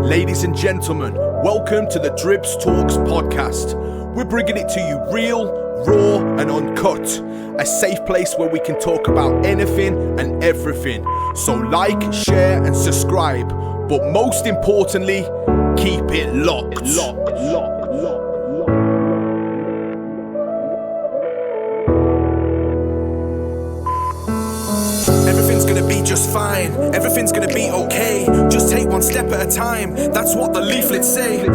Ladies and gentlemen, welcome to the Dribbz Talks podcast. We're bringing it to you real, raw and uncut. A safe place where we can talk about anything and everything. So like, share and subscribe. But most importantly, keep it locked. Everything's gonna be just fine. Everything's gonna be okay. Just take one step at a time. That's what the leaflets say.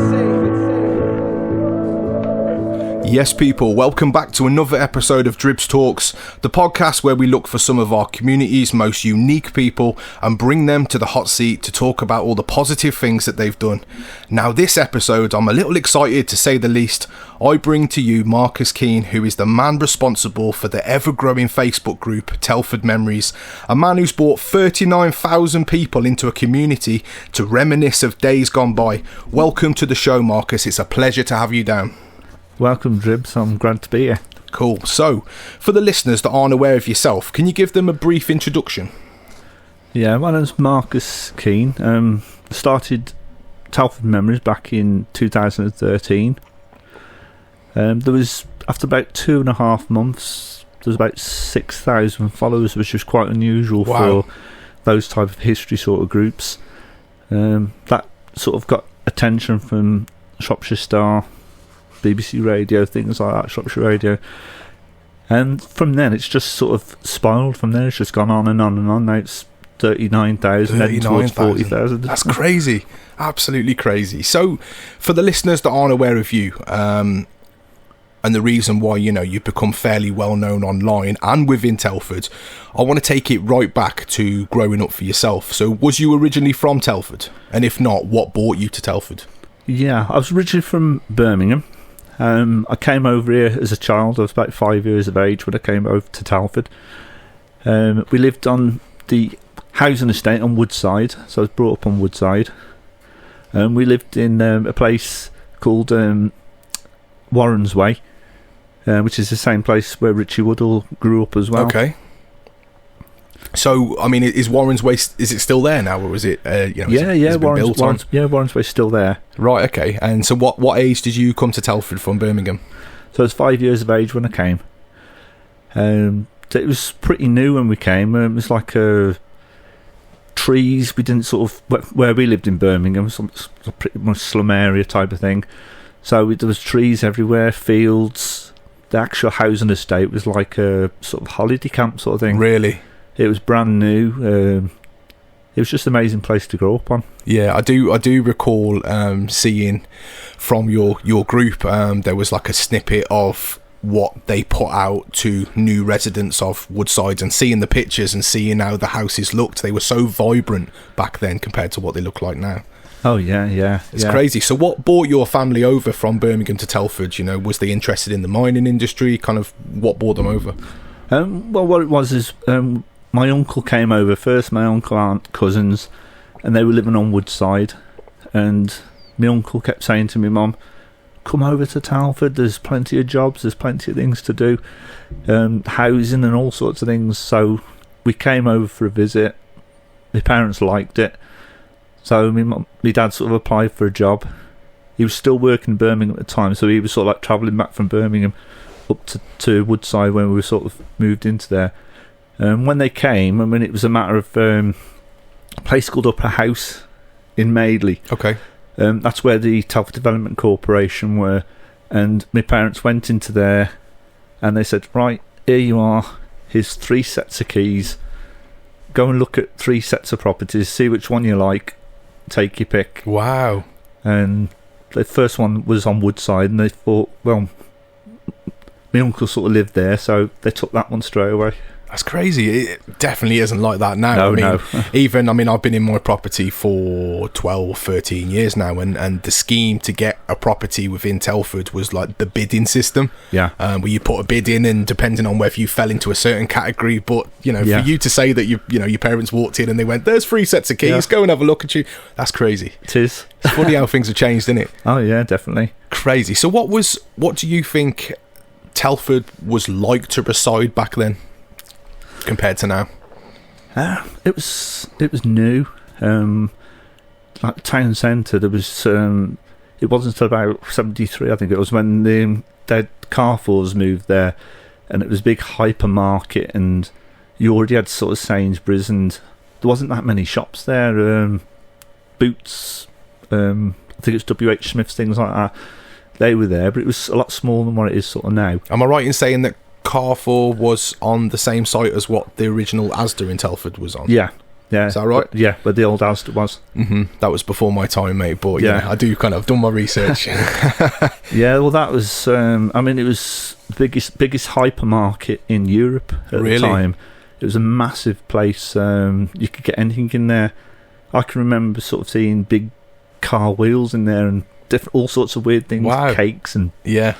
Yes, people, welcome back to another episode of Dribbz Talks, the podcast where we look for some of our community's most unique people and bring them to the hot seat to talk about all the positive things that they've done. Now, this episode, I'm a little excited to say the least. I bring to you Marcus Keane, who is the man responsible for the ever-growing Facebook group Telford Memories, a man who's brought 39,000 people into a community to reminisce of days gone by. Welcome to the show, Marcus. It's a pleasure to have you down. Welcome, Dribbz. I'm glad to be here. Cool. So, for the listeners that aren't aware of yourself, can you give them a brief introduction? Yeah, my name's Marcus Keane. Started Telford Memories back in 2013. There was, after about 2.5 months, there was about 6,000 followers, which was quite unusual for those type of history sort of groups. That sort of got attention from Shropshire Star, BBC Radio, things like that, Shropshire Radio. And from then, it's just sort of spiraled from there. It's just gone on and on and on. Now it's 39,000, heading towards 40,000. That's crazy. Absolutely crazy. So, for the listeners that aren't aware of you, and the reason why, you've become fairly well known online and within Telford, I want to take it right back to growing up for yourself. So, was you originally from Telford? And if not, what brought you to Telford? Yeah, I was originally from Birmingham. I came over here as a child. I was about 5 years of age when I came over to Telford. We lived on the housing estate on Woodside, so I was brought up on Woodside. We lived in a place called Warren's Way, which is the same place where Richie Woodall grew up as well. Okay. So, I mean, is Warren's Way, is it still there now, or is it, Warren's Way's still there. Right, okay. And so what age did you come to Telford from Birmingham? So I was 5 years of age when I came. So it was pretty new when we came. It was like trees. We didn't sort of, where we lived in Birmingham, was a pretty much slum area type of thing. So there was trees everywhere, fields. The actual housing estate was like a sort of holiday camp sort of thing. Really? It was brand new. It was just an amazing place to grow up on. Yeah, I do recall seeing from your group, there was like a snippet of what they put out to new residents of Woodside, and seeing the pictures and seeing how the houses looked. They were so vibrant back then compared to what they look like now. Oh, yeah. It's crazy. So what brought your family over from Birmingham to Telford? Was they interested in the mining industry? Kind of what brought them over? Well, what it was is... my uncle came over first, my uncle, aunt, cousins, and they were living on Woodside. And my uncle kept saying to my mum, come over to Telford, there's plenty of jobs, there's plenty of things to do, housing and all sorts of things. So we came over for a visit. My parents liked it. So my dad sort of applied for a job. He was still working in Birmingham at the time, so he was sort of like travelling back from Birmingham up to Woodside when we were sort of moved into there. When they came, it was a matter of a place called Upper House in Madeley. Okay. That's where the Telford Development Corporation were. And my parents went into there and they said, right, here you are. Here's 3 sets of keys. Go and look at 3 sets of properties. See which one you like. Take your pick. Wow. And the first one was on Woodside, and they thought, well, my uncle sort of lived there, so they took that one straight away. That's crazy. It definitely isn't like that now. No. I've been in my property for 12, 13 years now, and the scheme to get a property within Telford was like the bidding system. Yeah. Where you put a bid in, and depending on whether you fell into a certain category, but for you to say that your parents walked in and they went, there's 3 sets of keys, go and have a look at you. That's crazy. It is. It's funny how things have changed, isn't it? Oh yeah, definitely. Crazy. So what do you think Telford was like to reside back then compared to now? It was new. like town centre, there was it wasn't until about 73, I think it was, when the Carrefours moved there, and it was a big hypermarket, and you already had sort of Sainsbury's, and there wasn't that many shops there. Boots, I think it's WH Smith's, things like that, they were there, but it was a lot smaller than what it is sort of now. Am I right in saying that Carrefour was on the same site as what the original Asda in Telford was on? Yeah. Is that right? Yeah, where the old Asda was. That was before my time, mate, but yeah, I do kind of done my research. Yeah, well, that was, it was the biggest hypermarket in Europe at the time. It was a massive place. You could get anything in there. I can remember sort of seeing big car wheels in there and all sorts of weird things, cakes and... Yeah.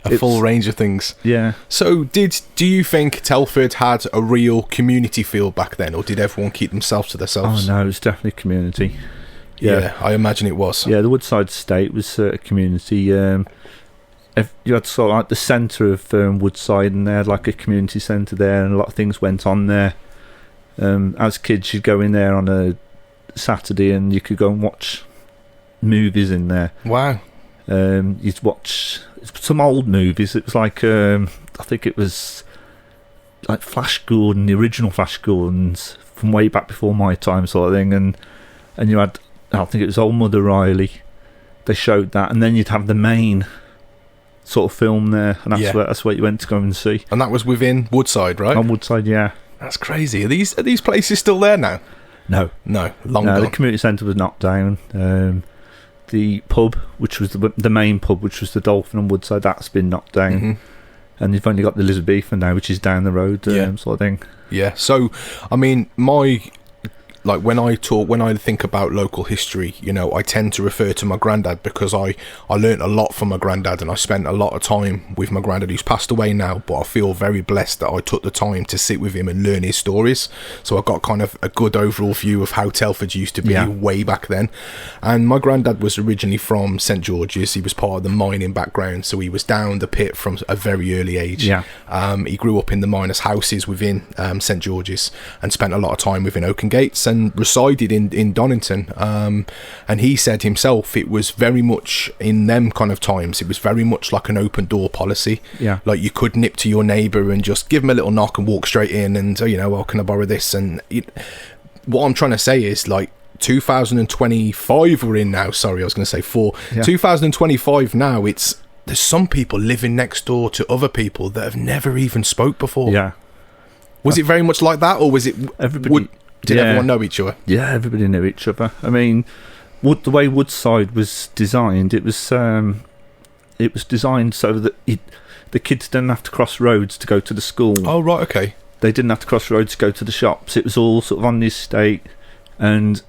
A full range of things. Yeah. So, do you think Telford had a real community feel back then, or did everyone keep themselves to themselves? Oh no, it was definitely a community. Yeah, I imagine it was. Yeah, the Woodside Estate was a community. You had sort of like the centre of Woodside, and they had like a community centre there, and a lot of things went on there. As kids, you'd go in there on a Saturday, and you could go and watch movies in there. Wow. You'd watch some old movies. It was like I think it was like Flash Gordon, the original Flash Gordons from way back before my time, sort of thing. And you had, I think it was Old Mother Riley. They showed that, and then you'd have the main sort of film there, and that's where you went to go and see. And that was within Woodside, right? On Woodside, yeah. That's crazy. Are these places still there now? No, long gone. The community centre was knocked down. The pub, which was the main pub, which was the Dolphin on Woodside, that's been knocked down. And you've only got the Elizabethan now, which is down the road, sort of thing. Yeah. So, I mean, when I think about local history, I tend to refer to my granddad, because I learnt a lot from my granddad, and I spent a lot of time with my granddad, who's passed away now, but I feel very blessed that I took the time to sit with him and learn his stories. So I got kind of a good overall view of how Telford used to be way back then. And my granddad was originally from St George's. He was part of the mining background, so he was down the pit from a very early age. He grew up in the miners' houses within St George's, and spent a lot of time within Oakengates, and resided in Donington, and he said himself it was very much in them kind of times, it was very much like an open door policy. Like you could nip to your neighbour and just give him a little knock and walk straight in, and can I borrow this? And what I'm trying to say is, like, 2025 we're in now, 2025 now, there's some people living next door to other people that have never even spoke before. Was it very much like that, or was it everybody? Did everyone know each other? Yeah, everybody knew each other. I mean, the way Woodside was designed, it was designed so that the kids didn't have to cross roads to go to the school. Oh, right, okay. They didn't have to cross roads to go to the shops. It was all sort of on the estate, and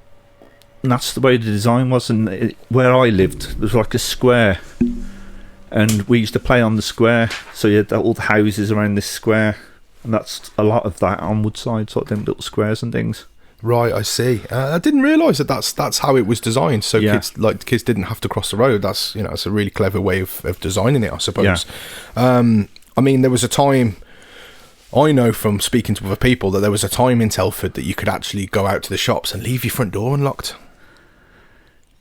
that's the way the design was. And where I lived, there was like a square, and we used to play on the square, so you had all the houses around this square. And that's a lot of that on Woodside, sort of them little squares and things. Right, I see. I didn't realise that's how it was designed. So kids didn't have to cross the road. That's it's a really clever way of designing it, I suppose. I mean, there was a time, I know from speaking to other people, that there was a time in Telford that you could actually go out to the shops and leave your front door unlocked.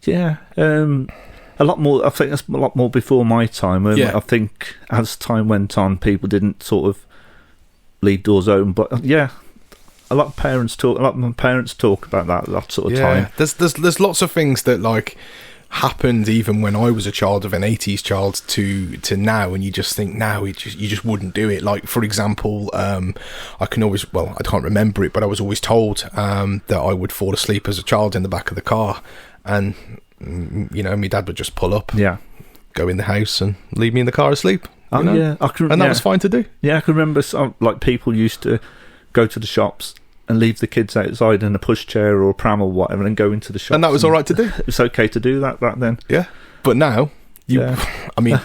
Yeah, a lot more. I think that's a lot more before my time. I think as time went on, people didn't sort of leave doors open, but a lot of my parents talk about that sort of time. There's lots of things that like happened even when I was a child, of an 80s child, to now, and you just think now you just wouldn't do it. Like, for example, I can't remember it, but I was always told that I would fall asleep as a child in the back of the car, and my dad would just pull up, go in the house and leave me in the car asleep. That was fine to do. Yeah, I can remember like people used to go to the shops and leave the kids outside in a pushchair or a pram or whatever, and go into the shop. And that was all right to do. It was okay to do that back then. Yeah, but now I mean,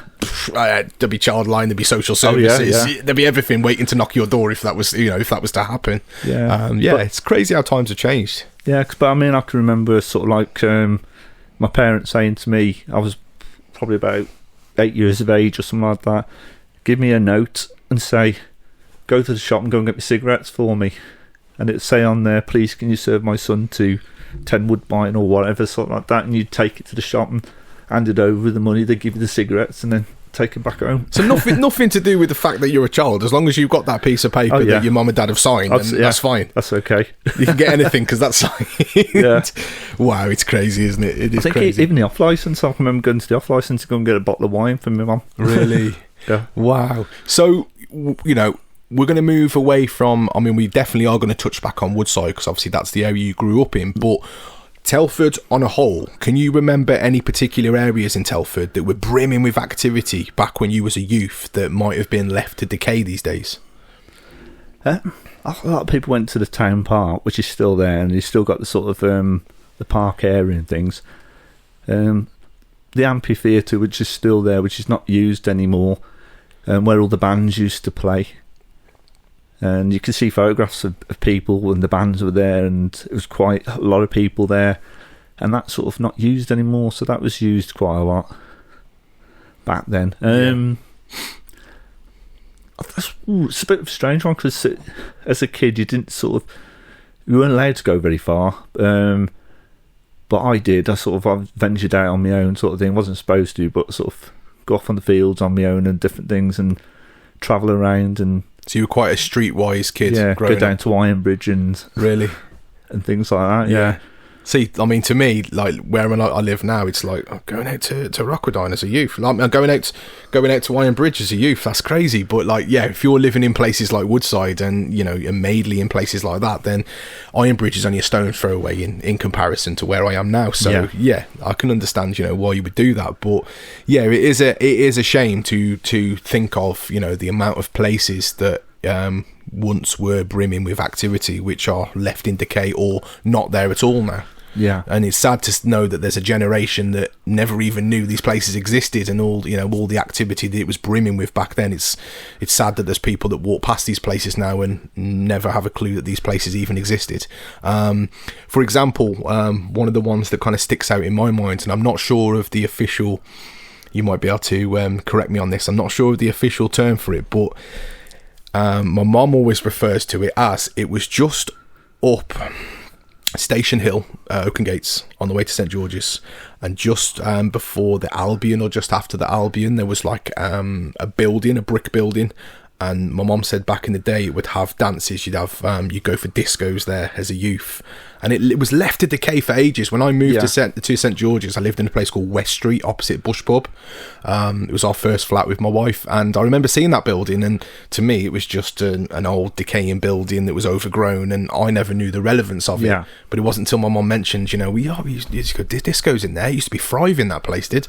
there'd be childline, there'd be social services, there'd be everything waiting to knock your door if that was to happen. It's crazy how times have changed. Yeah, but I mean, I can remember sort of like my parents saying to me, I was probably about 8 years of age or something like that, give me a note and say, go to the shop and go and get me cigarettes for me, and it'd say on there, please can you serve my son to 10 Woodbine or whatever, sort of like that, and you'd take it to the shop and hand it over with the money. They'd give you the cigarettes and then take it back home. So nothing to do with the fact that you're a child. As long as you've got that piece of paper that your mum and dad have signed, that's fine. That's okay. You can get anything because that's signed. Yeah. Wow, it's crazy, isn't it? It is I think crazy. even the off licence. I remember going to the off licence to go and get a bottle of wine from my mum. Really? Yeah. Wow. So, you know, we're going to move away from, I mean, we definitely are going to touch back on Woodside because obviously that's the area you grew up in, but Telford on a whole, can you remember any particular areas in Telford that were brimming with activity back when you was a youth that might have been left to decay these days? A lot of people went to the town park, which is still there, and you still got the sort of the park area and things. The amphitheatre, which is still there, which is not used anymore, where all the bands used to play. And you can see photographs of people, and the bands were there, and it was quite a lot of people there, and that's sort of not used anymore, so that was used quite a lot back then. It's a bit of a strange one, because as a kid you weren't allowed to go very far, but I did. I ventured out on my own, sort of thing. Wasn't supposed to, but sort of go off on the fields on my own and different things, and travel around. And so you were quite a streetwise kid. Yeah, go down to Ironbridge and really, and things like that. Yeah. See, I mean, to me, like where I live now, it's like I'm going out to Rockwoodine as a youth. Like, I'm going out to Ironbridge as a youth. That's crazy. But like, yeah, if you're living in places like Woodside and you know, and Madeley in places like that, then Ironbridge is only a stone's throw away in comparison to where I am now. So yeah, I can understand, you know, why you would do that. But yeah, it is a shame to think of, you know, the amount of places that once were brimming with activity which are left in decay or not there at all now. Yeah, and it's sad to know that there's a generation that never even knew these places existed, and all the activity that it was brimming with back then. It's sad that there's people that walk past these places now and never have a clue that these places even existed. For example, one of the ones that kind of sticks out in my mind, and I'm not sure of the official, you might be able to correct me on this, I'm not sure of the official term for it, but my mum always refers to it as, it was just up Station Hill, Oaken Gates, on the way to St George's, and just before the Albion, or just after the Albion, there was like a brick building, and my mum said back in the day it would have dances. You'd have you'd go for discos there as a youth, and it was left to decay for ages. When I moved to St George's, I lived in a place called West Street opposite Bush Pub. It was our first flat with my wife, and I remember seeing that building, and to me it was just an old decaying building that was overgrown, and I never knew the relevance of it. But it wasn't until my mum mentioned, you know, we used to go discos in there. It used to be thriving, that place did.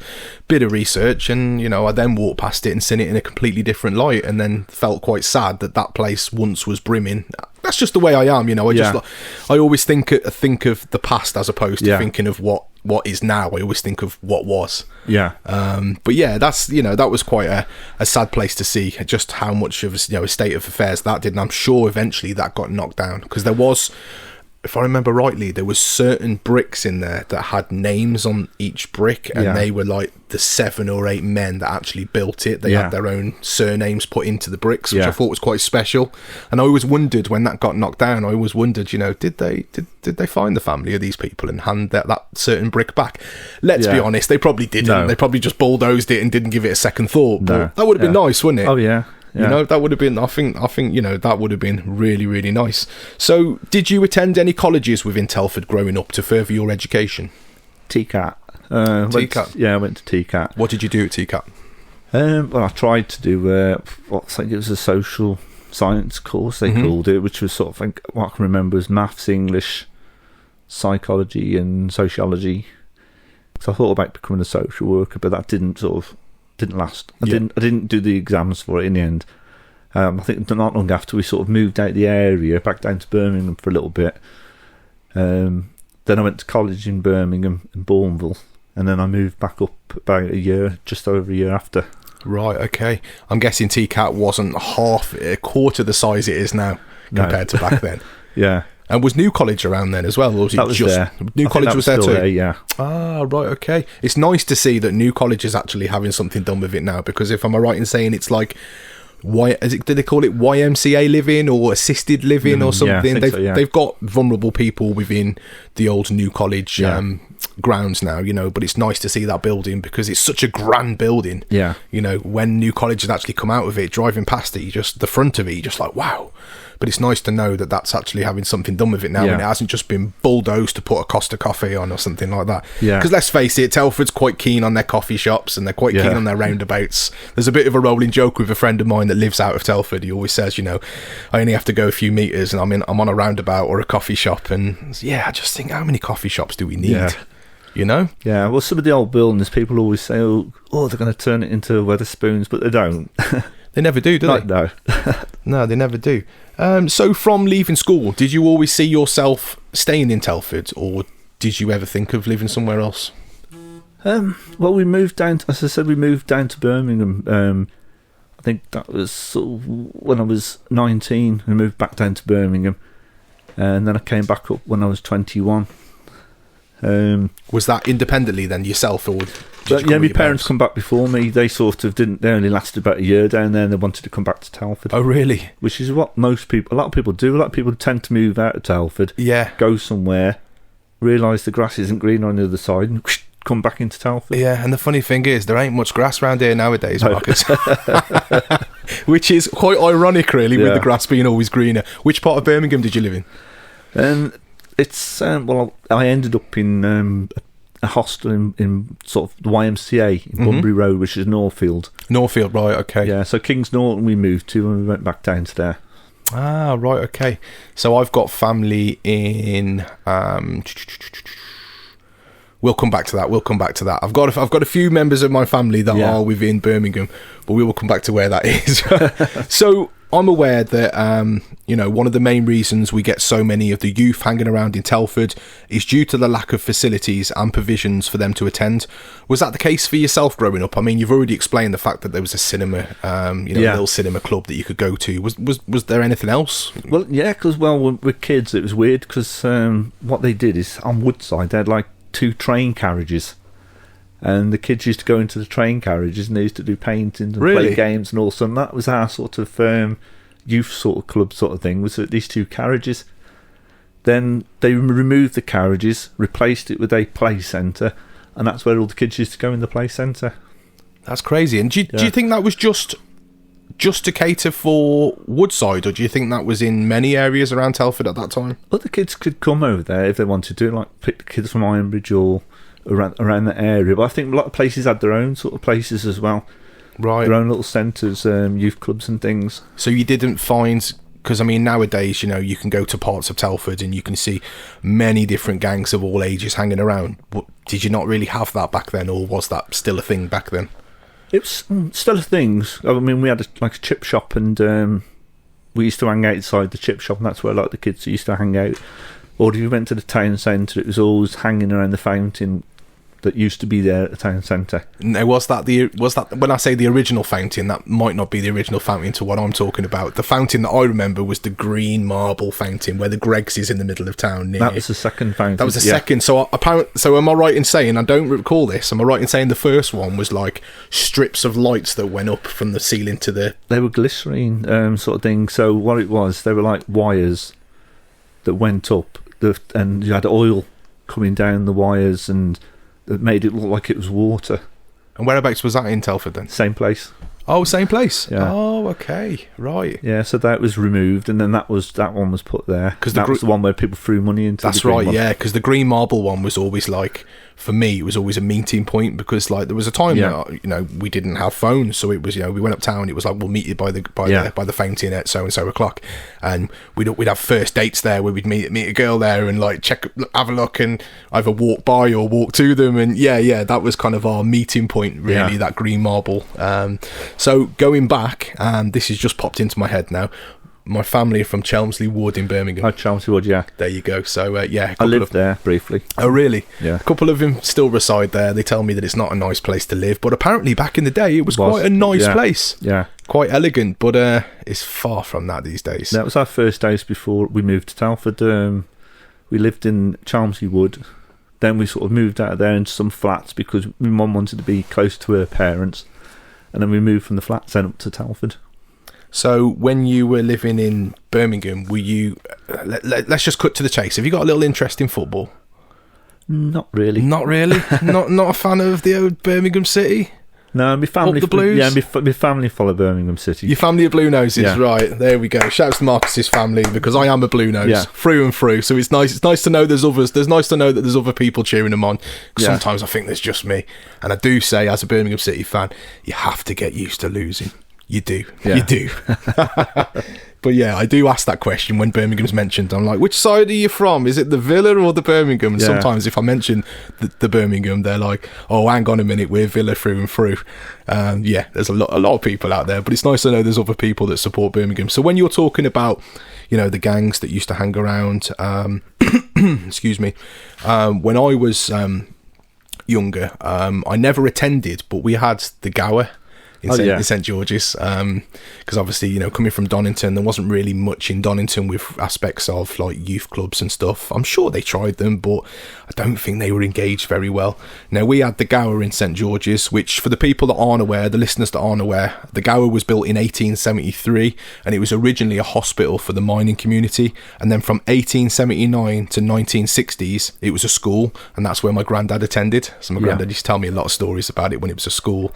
Bit of research, and you know, I then walked past it and seen it in a completely different light, and then felt quite sad that place once was brimming. That's just the way I am, you know. I always think of the past as opposed to thinking of what is now. I always think of what was. But yeah, that's, you know, that was quite a sad place to see just how much of a state of affairs that did, and I'm sure eventually that got knocked down, because there was, if I remember rightly, there was certain bricks in there that had names on each brick, and they were like the 7 or 8 men that actually built it. They had their own surnames put into the bricks, which I thought was quite special. And I always wondered, when that got knocked down, I always wondered, you know, did they find the family of these people and hand that certain brick back? Let's be honest, they probably didn't. No. They probably just bulldozed it and didn't give it a second thought. But that would have been nice, wouldn't it? Oh yeah. You know, that would have been, I think, you know, that would have been really, really nice. So, did you attend any colleges within Telford growing up to further your education? TCAT. TCAT? I went to TCAT. What did you do at TCAT? Well, I tried to do, I think it was a social science course, they called it, which was sort of, what I can remember was maths, English, psychology and sociology. So I thought about becoming a social worker, but that didn't last. I didn't do the exams for it in the end. I think not long after we sort of moved out the area, back down to Birmingham for a little bit. Then I went to college in Birmingham and Bourneville, and then I moved back up about just over a year after. Right, okay. I'm guessing TCAT wasn't a quarter the size it is now compared to back then. Yeah. And was New College around then as well? Or was that was just there. New College was there too? There, yeah. Ah, right, okay. It's nice to see that New College is actually having something done with it now, because if I'm right in saying it's like did they call it YMCA living or assisted living or something? They've got vulnerable people within the old New College grounds now, but it's nice to see that building because it's such a grand building. Yeah. When New College has actually come out of it, driving past it, the front of it, you're just like, wow. But it's nice to know that that's actually having something done with it now, and it hasn't just been bulldozed to put a Costa Coffee on or something like that. Yeah. Because let's face it, Telford's quite keen on their coffee shops and they're quite keen on their roundabouts. There's a bit of a rolling joke with a friend of mine that lives out of Telford. He always says, I only have to go a few metres and I'm on a roundabout or a coffee shop. And I just think, how many coffee shops do we need? Yeah. Yeah, well, some of the old buildings, people always say, oh, they're going to turn it into Wetherspoons, but they don't. They never do they? No. No, they never do. So from leaving school, did you always see yourself staying in Telford, or did you ever think of living somewhere else? Well, we moved down, as I said, we moved down to Birmingham. I think that was sort of when I was 19. We moved back down to Birmingham. And then I came back up when I was 21. Was that independently then, yourself, or my parents come back before me. They sort of didn't. They only lasted about a year down there, and they wanted to come back to Telford. Oh, really? Which is what a lot of people do. A lot of people tend to move out of Telford, go somewhere, realise the grass isn't green on the other side, and come back into Telford. Yeah, and the funny thing is, there ain't much grass around here nowadays, Marcus. Which is quite ironic, really, with the grass being always greener. Which part of Birmingham did you live in? It's I ended up in a hostel in sort of the YMCA in Bunbury Road, which is Northfield. Northfield, right? Okay. Yeah, so Kings Norton we moved to, and we went back down to there. Ah, right. Okay. So I've got family in. We'll come back to that. I've got a few members of my family that are within Birmingham, but we will come back to where that is. So I'm aware that one of the main reasons we get so many of the youth hanging around in Telford is due to the lack of facilities and provisions for them to attend. Was that the case for yourself growing up? I mean, you've already explained the fact that there was a cinema, a little cinema club that you could go to. Was there anything else? Well, yeah, because with kids it was weird because what they did is on Woodside they had like 2 train carriages. And the kids used to go into the train carriages and they used to do paintings and play games and all. So that was our sort of youth sort of club sort of thing, was these 2 carriages. Then they removed the carriages, replaced it with a play centre, and that's where all the kids used to go in the play centre. That's crazy. And do you think that was just to cater for Woodside, or do you think that was in many areas around Telford at that time? Well, the kids could come over there if they wanted to, like pick the kids from Ironbridge or around that area, but I think a lot of places had their own sort of places as well, right? Their own little centres, youth clubs and things. So you didn't find, because I mean nowadays, you can go to parts of Telford and you can see many different gangs of all ages hanging around. But did you not really have that back then, or was that still a thing back then? It was still a thing. I mean, we had a chip shop, and we used to hang outside the chip shop, and that's where the kids used to hang out. Or if you went to the town centre, it was always hanging around the fountain that used to be there at the town centre. Now, was that when I say the original fountain, that might not be the original fountain to what I'm talking about. The fountain that I remember was the green marble fountain where the Greggs is in the middle of town. That was the second fountain. That was the second. So am I right in saying, I don't recall this, am I right in saying the first one was like strips of lights that went up from the ceiling to the... They were glycerine sort of thing. So what it was, they were like wires that went up, and you had oil coming down the wires, and that made it look like it was water. And whereabouts was that in Telford then? Same place. Oh, same place. Yeah. Oh, okay, right. Yeah, so that was removed, and then that one was put there because that was the one where people threw money into. That's right. Yeah, because the green marble one was always like, for me, it was always a meeting point, because like there was a time that we didn't have phones, so it was we went uptown. It was like, we'll meet you by the fountain at so and so o'clock, and we'd have first dates there where we'd meet a girl there and like have a look and either walk by or walk to them, and that was kind of our meeting point really. That green marble. So going back, and this has just popped into my head now. My family are from Chelmsley Wood in Birmingham. Oh, Chelmsley Wood, yeah. There you go. So, I lived there briefly. Oh, really? Yeah. A couple of them still reside there. They tell me that it's not a nice place to live, but apparently back in the day it was quite a nice place. Yeah. Quite elegant, but it's far from that these days. That was our first days before we moved to Telford. We lived in Chelmsley Wood. Then we sort of moved out of there into some flats because my mum wanted to be close to her parents. And then we moved from the flats then up to Telford. So when you were living in Birmingham, were you... let's just cut to the chase. Have you got a little interest in football? Not really. Not really? not a fan of the old Birmingham City? No, my family... Up the Blues? Yeah, my family follow Birmingham City. Your family are Blue Noses, Yeah. right. There we go. Shouts to Marcus's family, because I am a Blue Nose, Yeah. through and through. So it's nice to know there's others. It's nice to know that there's other people cheering them on. 'Cause Yeah. sometimes I think there's just me. And I do say, as a Birmingham City fan, you have to get used to losing. You do. Yeah. You do. But yeah, I do ask that question when Birmingham's mentioned. I'm like, which side are you from? Is it the Villa or the Birmingham? And Yeah. sometimes if I mention the Birmingham, they're like, oh, hang on a minute, we're Villa through and through. Yeah, there's a lot of people out there, but it's nice to know there's other people that support Birmingham. So when you're talking about, the gangs that used to hang around, excuse me, when I was younger, I never attended, but we had the Gower in St George's, because obviously, coming from Donington, there wasn't really much in Donington with aspects of like youth clubs and stuff. I'm sure they tried them, but I don't think they were engaged very well. Now, we had the Gower in St George's, which, for the people that aren't aware, the listeners that aren't aware, the Gower was built in 1873, and it was originally a hospital for the mining community, and then from 1879 to 1960s it was a school, and that's where my granddad attended. So my granddad used to tell me a lot of stories about it when it was a school.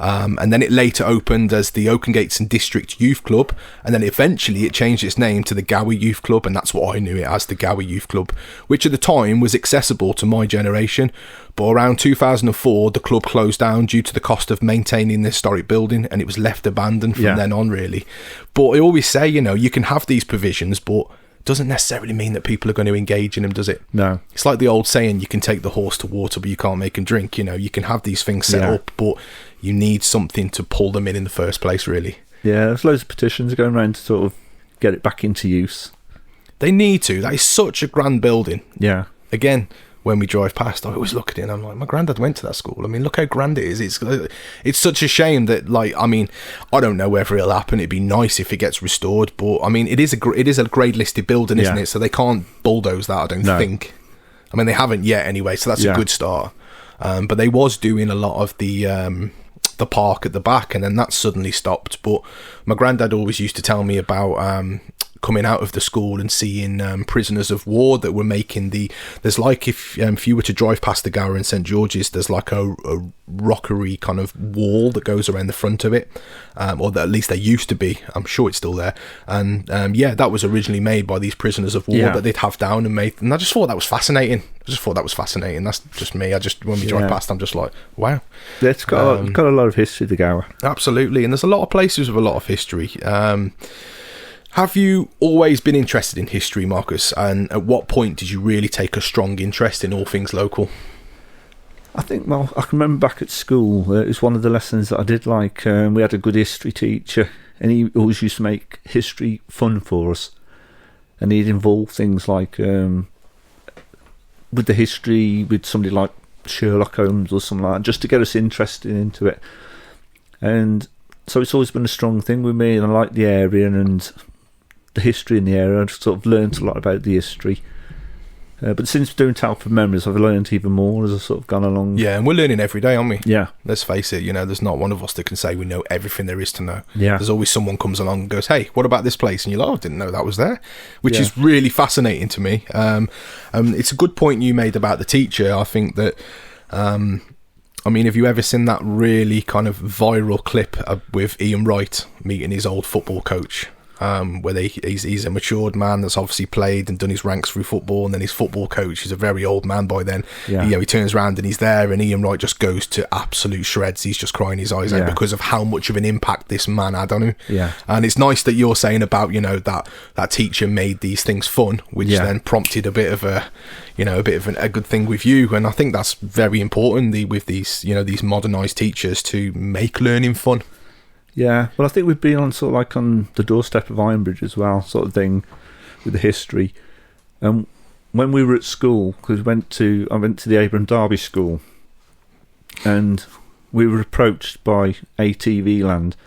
And then it later opened as the Oakengates and District Youth Club, and then eventually it changed its name to the Gower Youth Club, and that's what I knew it as, the Gower Youth Club, which at the time was accessible to my generation. But around 2004 the club closed down due to the cost of maintaining the historic building, and it was left abandoned from then on, really. But I always say, you can have these provisions, but doesn't necessarily mean that people are going to engage in them, does it? No. It's like the old saying, you can take the horse to water, but you can't make him drink. You can have these things set up, but you need something to pull them in the first place, really. Yeah, there's loads of petitions going around to sort of get it back into use. They need to. That is such a grand building. Yeah. Again, when we drive past, I always look at it and I'm like, my granddad went to that school. I mean, look how grand it is. It's such a shame that, I don't know whether it'll happen. It'd be nice if it gets restored, but I mean, it is a grade listed building, isn't it? So they can't bulldoze that, I don't think. I mean, they haven't yet anyway, so that's a good start. But they was doing a lot of the park at the back, and then that suddenly stopped. But my granddad always used to tell me about coming out of the school and seeing prisoners of war that were making there's like, if you were to drive past the Gower in St George's, there's like a rockery kind of wall that goes around the front of it, or that at least there used to be. I'm sure it's still there, and that was originally made by these prisoners of war that they'd have down and made, and I just thought that was fascinating. That's just me. When we drive past, I'm just like, wow. Yeah, it's got a lot of history, the Gower. Absolutely, and there's a lot of places with a lot of history. Have you always been interested in history, Marcus? And at what point did you really take a strong interest in all things local? I think, I can remember back at school, it was one of the lessons that I did like. We had a good history teacher, and he always used to make history fun for us. And he'd involve things like, with the history, with somebody like Sherlock Holmes or something like that, just to get us interested into it. And so it's always been a strong thing with me, and I like the area and the history in the area. I've sort of learned a lot about the history. But since doing Telford Memories, I've learned even more as I've sort of gone along. Yeah, and we're learning every day, aren't we? Yeah. Let's face it, there's not one of us that can say we know everything there is to know. Yeah. There's always someone comes along and goes, hey, what about this place? And you're like, oh, I didn't know that was there, which is really fascinating to me. It's a good point you made about the teacher. I think that, have you ever seen that really kind of viral clip with Ian Wright meeting his old football coach? Where he's a matured man that's obviously played and done his ranks through football, and then his football coach is a very old man by then. He turns around and he's there, and Ian Wright just goes to absolute shreds. He's just crying his eyes out because of how much of an impact this man had on him. And it's nice that you're saying about that teacher made these things fun, which then prompted a bit of a good thing with you. And I think that's very important with these these modernised teachers to make learning fun. Yeah, well, I think we've been on sort of like on the doorstep of Ironbridge as well, sort of thing, with the history. When we were at school, because I went to the Abram Derby School, and we were approached by ATV Land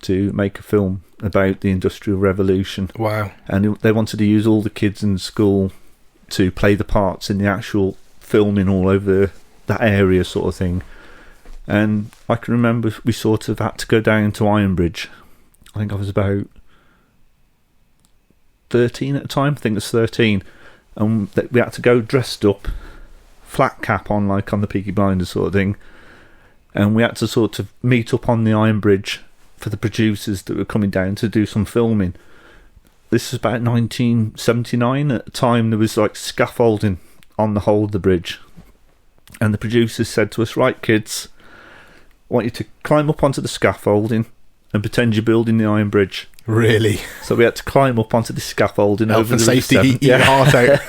to make a film about the Industrial Revolution. Wow! And they wanted to use all the kids in school to play the parts in the actual filming all over that area, sort of thing. And I can remember we sort of had to go down to Ironbridge I think I was about 13 at the time. I think it was 13. And we had to go dressed up, flat cap on, like on the Peaky Blinders sort of thing. And we had to sort of meet up on the Iron Bridge for the producers that were coming down to do some filming. This was about 1979. At the time, there was like scaffolding on the whole of the bridge. And the producers said to us, right, kids, I want you to climb up onto the scaffolding and pretend you're building the Iron Bridge. Really? So we had to climb up onto the scaffolding. Health over and the safety, River eat your heart out.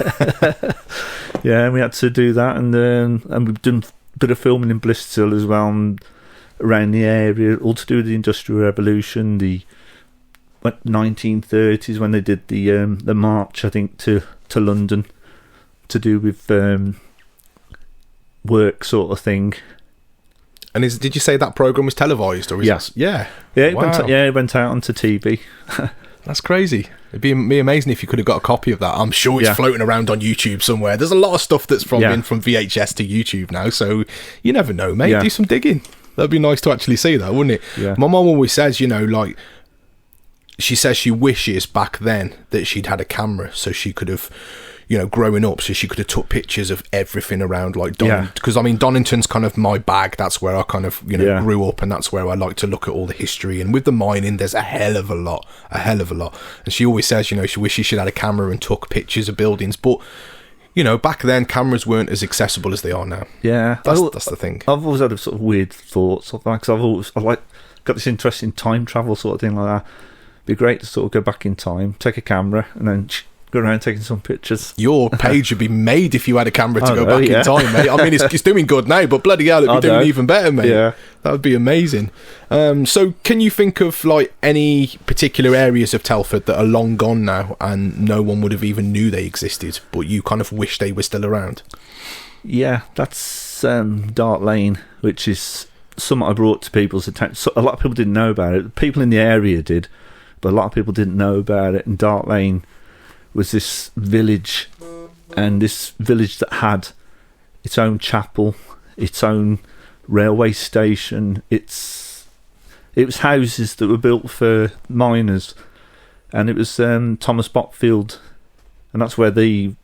Yeah, and we had to do that. And we've done a bit of filming in Blisthill as well, and around the area, all to do with the Industrial Revolution, the 1930s when they did the march, I think, to London, to do with work sort of thing. And did you say that programme was televised? Or Yes. Yeah. It Wow. went out onto TV. That's crazy. It'd be amazing if you could have got a copy of that. I'm sure it's Yeah. floating around on YouTube somewhere. There's a lot of stuff that's been from VHS to YouTube now, so you never know, mate. Yeah. Do some digging. That'd be nice to actually see that, wouldn't it? Yeah. My mum always says, like, she says she wishes back then that she'd had a camera so she could have, growing up, so she could have took pictures of everything around, like because I mean Donington's kind of my bag. That's where I kind of grew up, and that's where I like to look at all the history. And with the mining, there's a hell of a lot. And she always says, she wishes she'd had a camera and took pictures of buildings, but back then cameras weren't as accessible as they are now. Yeah, that's the thing. I've always had a sort of weird thoughts of that, because I've got this interest in time travel sort of thing like that. It'd be great to sort of go back in time, take a camera, and then go around taking some pictures. Your page would be made if you had a camera to go back in time, mate. I mean, it's doing good now, but bloody hell, it'd be doing even better, mate. Yeah. That would be amazing. So can you think of like any particular areas of Telford that are long gone now and no one would have even knew they existed, but you kind of wish they were still around? Yeah, that's Dart Lane, which is something I brought to people's attention. So a lot of people didn't know about it. People in the area did, but a lot of people didn't know about it. And Dart Lane was this village, and this village that had its own chapel, its own railway station. It was houses that were built for miners, and it was Thomas Botfield, and that's where the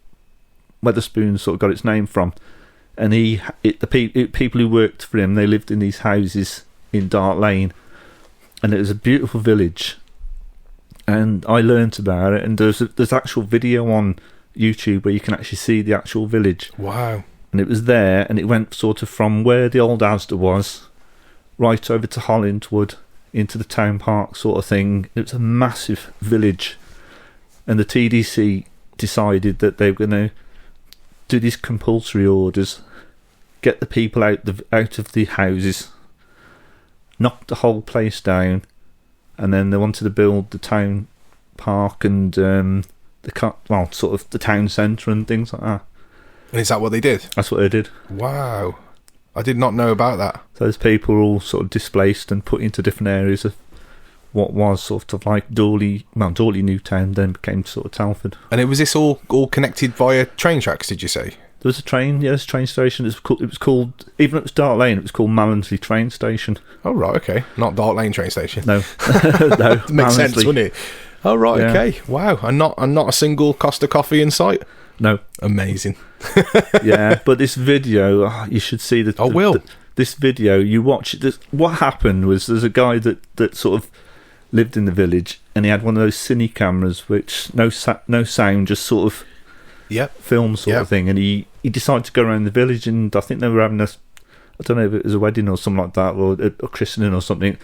Wetherspoon sort of got its name from. And the people who worked for him, they lived in these houses in Dart Lane, and it was a beautiful village. And I learnt about it, and there's actual video on YouTube where you can actually see the actual village. Wow. And it was there, and it went sort of from where the old Asda was right over to Hollinswood into the town park sort of thing. It was a massive village, and the TDC decided that they were going to do these compulsory orders, get the people out of the houses, knock the whole place down, and then they wanted to build the town park and sort of the town centre and things like that. And is that what they did? That's what they did. Wow. I did not know about that. So those people were all sort of displaced and put into different areas of what was sort of like Dawley Newtown, then became sort of Telford. And was this all connected via train tracks, did you say? There was a train, yes, train station. It was called, even though it was Dart Lane, it was called Mallinsley train station. Oh, right, okay. Not Dart Lane train station. No. No. Makes sense, wouldn't it? Oh, right, Yeah. okay. Wow. And not a single Costa coffee in sight? No. Amazing. Yeah, but this video, you should see this video. You watch it. What happened was there's a guy that sort of lived in the village, and he had one of those cine cameras, which no sound, just sort of film sort of thing. And he decided to go around the village, and I think they were having I don't know if it was a wedding or something like that, or a christening or something.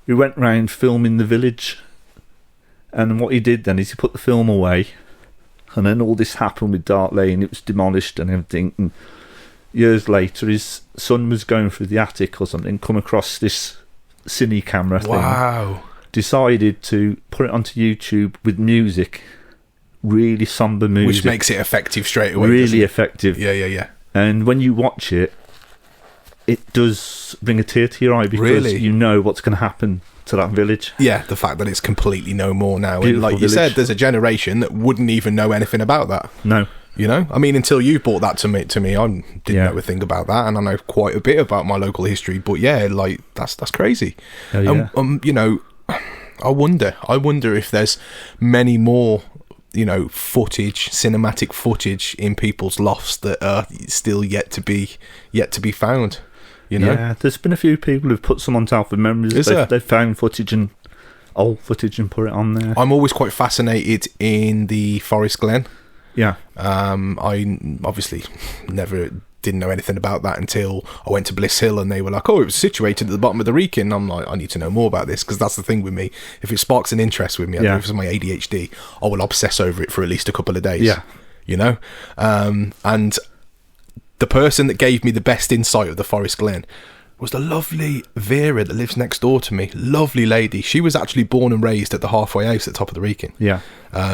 He went round filming the village, and what he did then is he put the film away. And then all this happened with Dart Lane. It was demolished and everything. And years later, his son was going through the attic or something, come across this cine camera thing. Wow. Decided to put it onto YouTube with music, really somber music. Which makes it effective straight away. Really effective. Yeah. And when you watch it, it does bring a tear to your eye, because you know what's going to happen to that village. Yeah, the fact that it's completely no more now. Beautiful and like you village. said, there's a generation that wouldn't even know anything about that. No. I mean, until you brought that to me, I didn't know a thing about that, and I know quite a bit about my local history. But yeah, like that's crazy. Oh, yeah. I wonder if there's many more, cinematic footage in people's lofts that are still yet to be found. Yeah, there's been a few people who've put some on Telford Memories. They've found old footage and put it on there. I'm always quite fascinated in the Forest Glen. Yeah. I obviously didn't know anything about that until I went to Bliss Hill, and they were like, oh, it was situated at the bottom of the Wrekin. I'm like, I need to know more about this, because that's the thing with me. If it sparks an interest with me, I don't know if it's my ADHD, I will obsess over it for at least a couple of days. Yeah. And the person that gave me the best insight of the Forest Glen was the lovely Vera that lives next door to me. Lovely lady. She was actually born and raised at the halfway house at the top of the Wrekin. Yeah.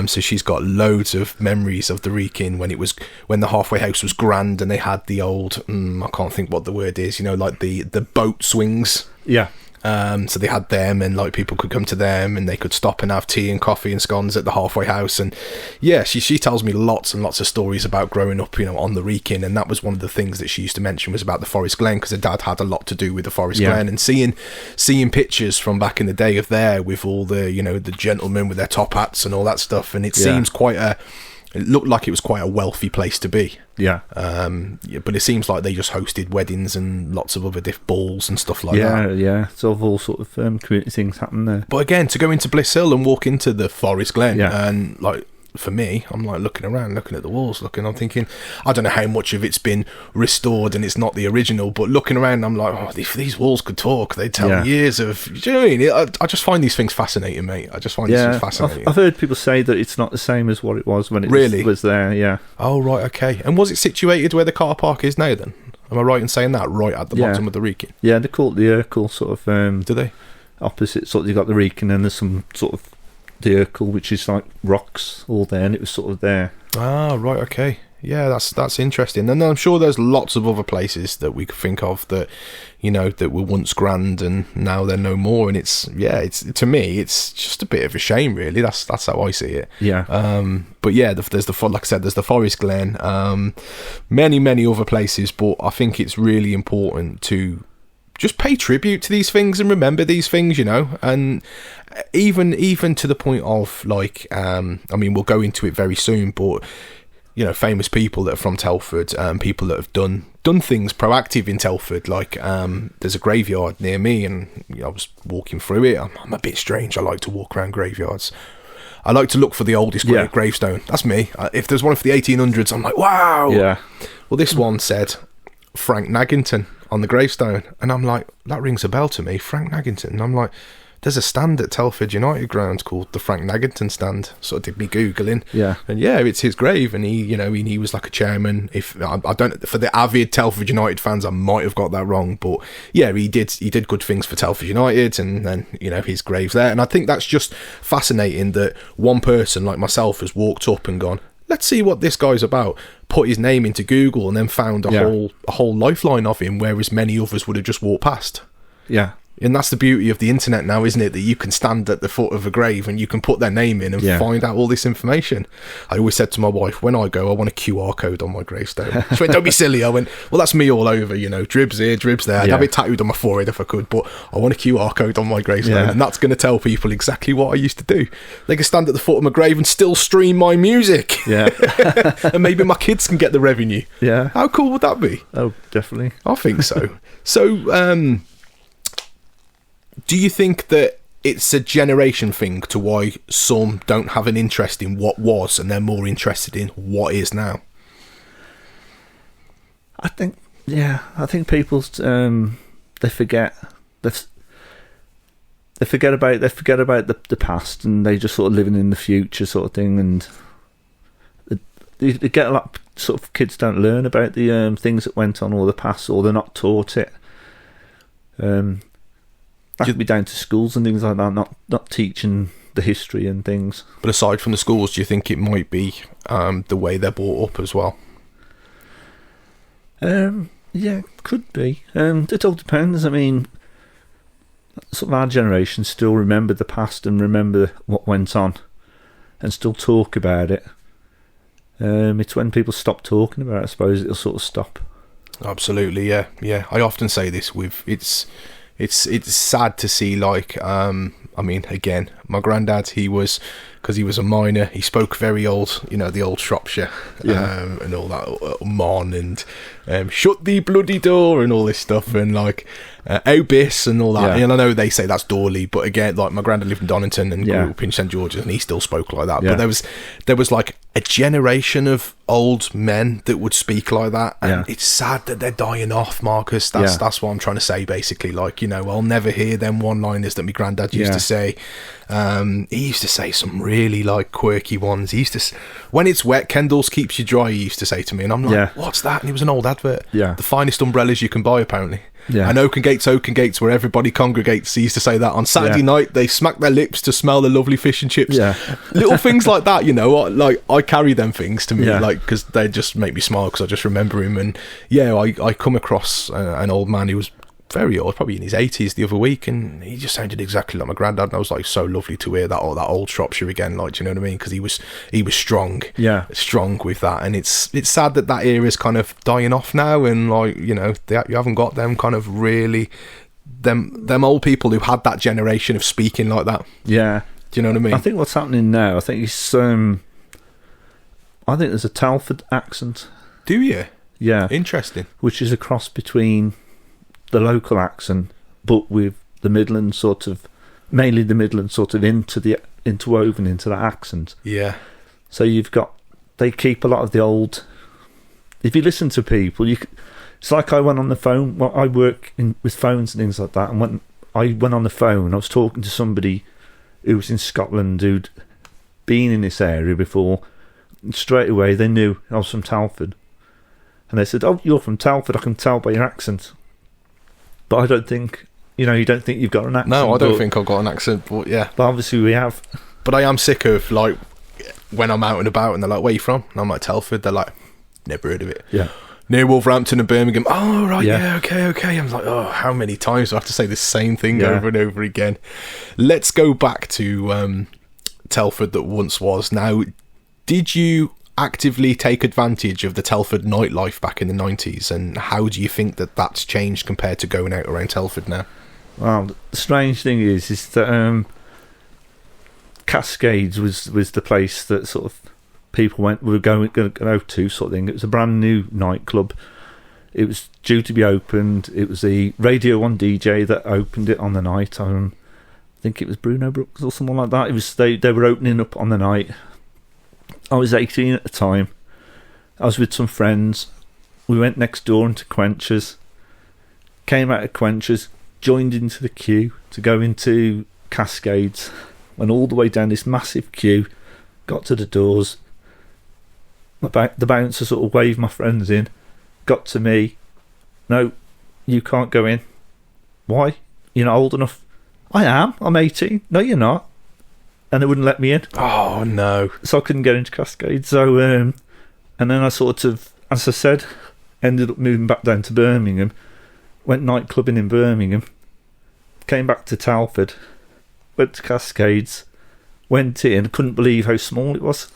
So she's got loads of memories of the Wrekin when the halfway house was grand, and they had the old, I can't think what the word is, like the boat swings. Yeah. So they had them, and like people could come to them, and they could stop and have tea and coffee and scones at the halfway house. And yeah, she tells me lots and lots of stories about growing up, on the Wrekin, and that was one of the things that she used to mention was about the Forest Glen, because her dad had a lot to do with the Forest Glen, and seeing pictures from back in the day of there with all the the gentlemen with their top hats and all that stuff, and it seems it looked like it was quite a wealthy place to be. Yeah. But it seems like they just hosted weddings and lots of other balls and stuff like that. Yeah. So all sort of community things happen there. But again, to go into Bliss Hill and walk into the Forest Glen, and like, for me, I'm like looking around, looking at the walls, I'm thinking, I don't know how much of it's been restored and it's not the original, but looking around, I'm like, if these walls could talk, they'd tell years of, do you know what I mean? I just find these things fascinating, mate. I just find these things fascinating. I've heard people say that it's not the same as what it was when it was there, yeah. Oh, right, okay. And was it situated where the car park is now then? Am I right in saying that? Right at the bottom of the Wrekin? Yeah, they call it the Urkel, sort of. Do they? Opposite, sort of, you've got the Wrekin, and there's some sort of the Urkel, which is like rocks all there, and it was sort of there. Ah, right, okay. Yeah, that's interesting. And I'm sure there's lots of other places that we could think of that, that were once grand and now they're no more. And it's to me, it's just a bit of a shame, really. That's how I see it. Yeah. But yeah, there's like I said, there's the Forest Glen, many other places. But I think it's really important to just pay tribute to these things and remember these things, and even to the point of like, we'll go into it very soon, but famous people that are from Telford, people that have done things proactive in Telford, like there's a graveyard near me, and I was walking through it. I'm a bit strange. I like to walk around graveyards. I like to look for the oldest gravestone. That's me. If there's one for the 1800s, I'm like, wow. Yeah. Well, this one said Frank Naggington on the gravestone, and I'm like, that rings a bell to me, Frank Naggington. And I'm like, there's a stand at Telford United ground called the Frank Naggington stand. Sort of did me googling, and it's his grave, and he was like a chairman. If I don't, for the avid Telford United fans, I might have got that wrong, but yeah, he did good things for Telford United, and then his grave's there. And I think that's just fascinating that one person like myself has walked up and gone, let's see what this guy's about, put his name into Google, and then found a whole lifeline of him, whereas many others would have just walked past. Yeah. And that's the beauty of the internet now, isn't it? That you can stand at the foot of a grave and you can put their name in and find out all this information. I always said to my wife, when I go, I want a QR code on my gravestone. She went, don't be silly. I went, well, that's me all over, Dribbz here, Dribbz there. I'd have it tattooed on my forehead if I could, but I want a QR code on my gravestone, and that's going to tell people exactly what I used to do. They can stand at the foot of my grave and still stream my music. Yeah. And maybe my kids can get the revenue. Yeah. How cool would that be? Oh, definitely. I think so. So, do you think that it's a generation thing to why some don't have an interest in what was and they're more interested in what is now? I think people they forget about the past, and they just sort of living in the future sort of thing, and they get a lot. Sort of kids don't learn about the things that went on or the past, or they're not taught it. That could be down to schools and things like that, not teaching the history and things. But aside from the schools, do you think it might be the way they're brought up as well? Yeah, could be. It all depends. I mean, sort of our generation still remember the past and remember what went on and still talk about it. It's when people stop talking about it, I suppose, it'll sort of stop. Absolutely, yeah. I often say this It's sad to see, like, I mean, again, my granddad, because he was a miner, he spoke very old, the old Shropshire, and all that, mon, and shut the bloody door, and all this stuff, and like, obis, and all that. And I know they say that's Dorley, but again, like, my granddad lived in Donington and grew up in St George's, and he still spoke like that. But there was like a generation of old men that would speak like that, and it's sad that they're dying off, Marcus. That's what I'm trying to say, basically. Like, I'll never hear them one-liners that my granddad used to say. He used to say some really like quirky ones. He used to, when it's wet, Kendall's keeps you dry, he used to say to me, and I'm like, what's that? And it was an old advert. The finest umbrellas you can buy, apparently. And Oaken Gates, where everybody congregates. He used to say that on Saturday night. They smack their lips to smell the lovely fish and chips. Little things like that, like, I carry them things to me, like, because they just make me smile, because I just remember him. And I come across an old man who was very old, probably in his 80s, the other week, and he just sounded exactly like my granddad, and I was like, so lovely to hear that old Shropshire again, like, do you know what I mean? Because he was strong with that, and it's sad that era is kind of dying off now, and like, you haven't got them kind of really them old people who had that generation of speaking like that. Do you know what I mean? I think what's happening now, I think it's I think there's a Telford accent. Do you? Yeah, interesting. Which is a cross between the local accent, but with the Midland mainly the Midland interwoven into that accent. So they keep a lot of the old. If you listen to people, it's like I went on the phone. Well, I work with phones and things like that, and when I went on the phone, I was talking to somebody who was in Scotland who'd been in this area before. And straight away, they knew I was from Telford, and they said, "Oh, you're from Telford. I can tell by your accent." But I don't think, you don't think you've got an accent. No, I don't think I've got an accent, but yeah. But obviously we have. But I am sick of, like, when I'm out and about and they're like, where you from? And I'm like, Telford. They're like, never heard of it. Near Wolverhampton and Birmingham. Oh, right, okay. I'm like, oh, how many times do I have to say the same thing over and over again? Let's go back to Telford that once was. Now, did you actively take advantage of the Telford nightlife back in the 90s, and how do you think that that's changed compared to going out around Telford now? Well, the strange thing is that Cascades was the place that sort of people were going to go to, sort of thing. It was a brand new nightclub. It was due to be opened. It was the Radio 1 DJ that opened it on the night. I think it was Bruno Brooks or someone like that. It was they were opening up on the night. I was 18 at the time. I was with some friends. We went next door into Quenchers. Came out of Quenchers, joined into the queue to go into Cascades. Went all the way down this massive queue. Got to the doors. The bouncer sort of waved my friends in. Got to me. No, you can't go in. Why? You're not old enough. I am. I'm 18. No, you're not. And they wouldn't let me in. Oh, no. So I couldn't get into Cascade. So, and then I sort of, as I said, ended up moving back down to Birmingham. Went nightclubbing in Birmingham. Came back to Telford. Went to Cascades. Went in. Couldn't believe how small it was.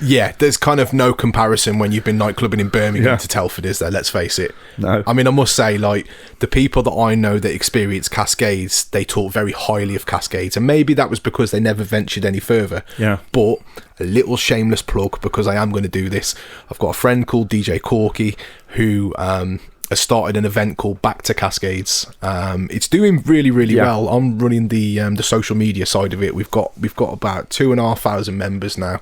Yeah, there's kind of no comparison when you've been nightclubbing in Birmingham to Telford, is there? Let's face it. No. I mean, I must say, like, the people that I know that experience Cascades, they talk very highly of Cascades, and maybe that was because they never ventured any further. Yeah. But a little shameless plug, because I am going to do this. I've got a friend called DJ Corky who has started an event called Back to Cascades. It's doing really, really well. I'm running the social media side of it. We've got about 2,500 members now.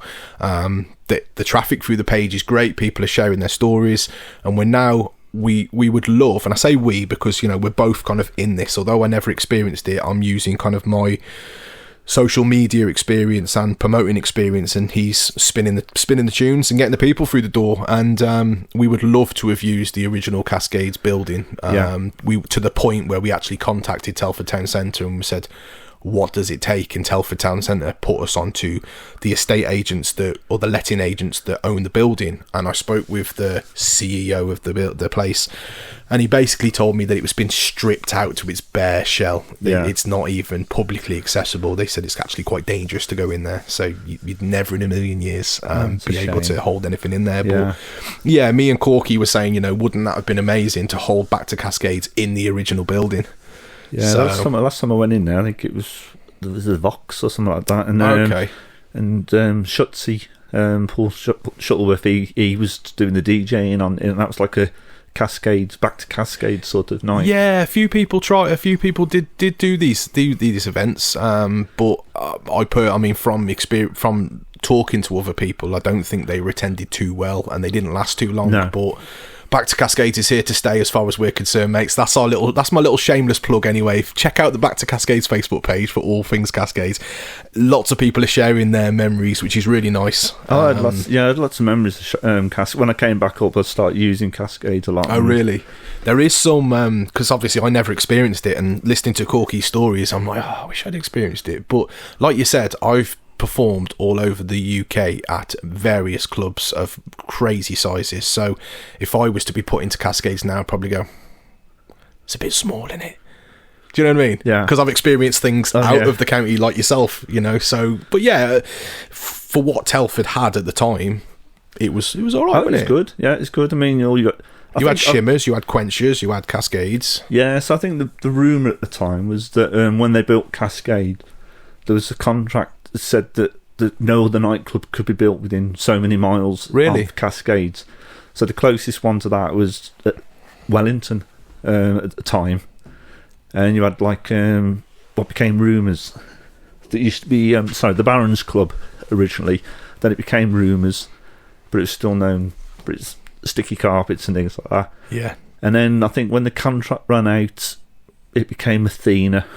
The traffic through the page is great. People are sharing their stories, and we would love, and I say we because we're both kind of in this. Although I never experienced it, I'm using kind of my social media experience and promoting experience, and he's spinning the tunes and getting the people through the door. And we would love to have used the original Cascades building. We to the point where we actually contacted Telford Town Centre and we said, what does it take? And Telford Town Centre put us onto the estate agents or the letting agents that own the building. And I spoke with the CEO of the place, and he basically told me that it was been stripped out to its bare shell. It's not even publicly accessible. They said it's actually quite dangerous to go in there, so you'd never in a million years be able to hold anything in there. But yeah, me and Corky were saying, wouldn't that have been amazing to hold Back to Cascades in the original building? Yeah, So, last time I went in there, I think there was a Vox or something like that. And, okay. And Shutsy, Paul Shuttleworth, he was doing the DJing on, and that was like a Cascades, back to Cascades sort of night. Yeah, a few people did do these events, but I mean, from experience, from talking to other people, I don't think they were attended too well, and they didn't last too long. No. But Back to Cascades is here to stay, as far as we're concerned, mates. That's my little shameless plug, anyway. Check out the Back to Cascades Facebook page for all things Cascades. Lots of people are sharing their memories, which is really nice. I had lots of memories of Cascades. When I came back up, I started using Cascades a lot. Oh, really? There is some, because obviously I never experienced it, and listening to Corky's stories, I'm like, I wish I'd experienced it. But like you said, I've performed all over the UK at various clubs of crazy sizes. So if I was to be put into Cascades now, I'd probably go, it's a bit small, isn't it? Do you know what I mean? Yeah. Because I've experienced things out of the county like yourself, So, but yeah, for what Telford had at the time, it was all right. It was good. Yeah, it's good. I mean, you had Shimmers, you had Quenchers, you had Cascades. Yeah, so I think the rumour at the time was that when they built Cascade, there was a contract that said that no other nightclub could be built within so many miles of Cascades. So the closest one to that was at Wellington at the time. And you had like what became Rumours. That used to be the Barons Club originally. Then it became Rumours, but it was still known for its sticky carpets and things like that. Yeah. And then I think when the contract ran out, it became Athena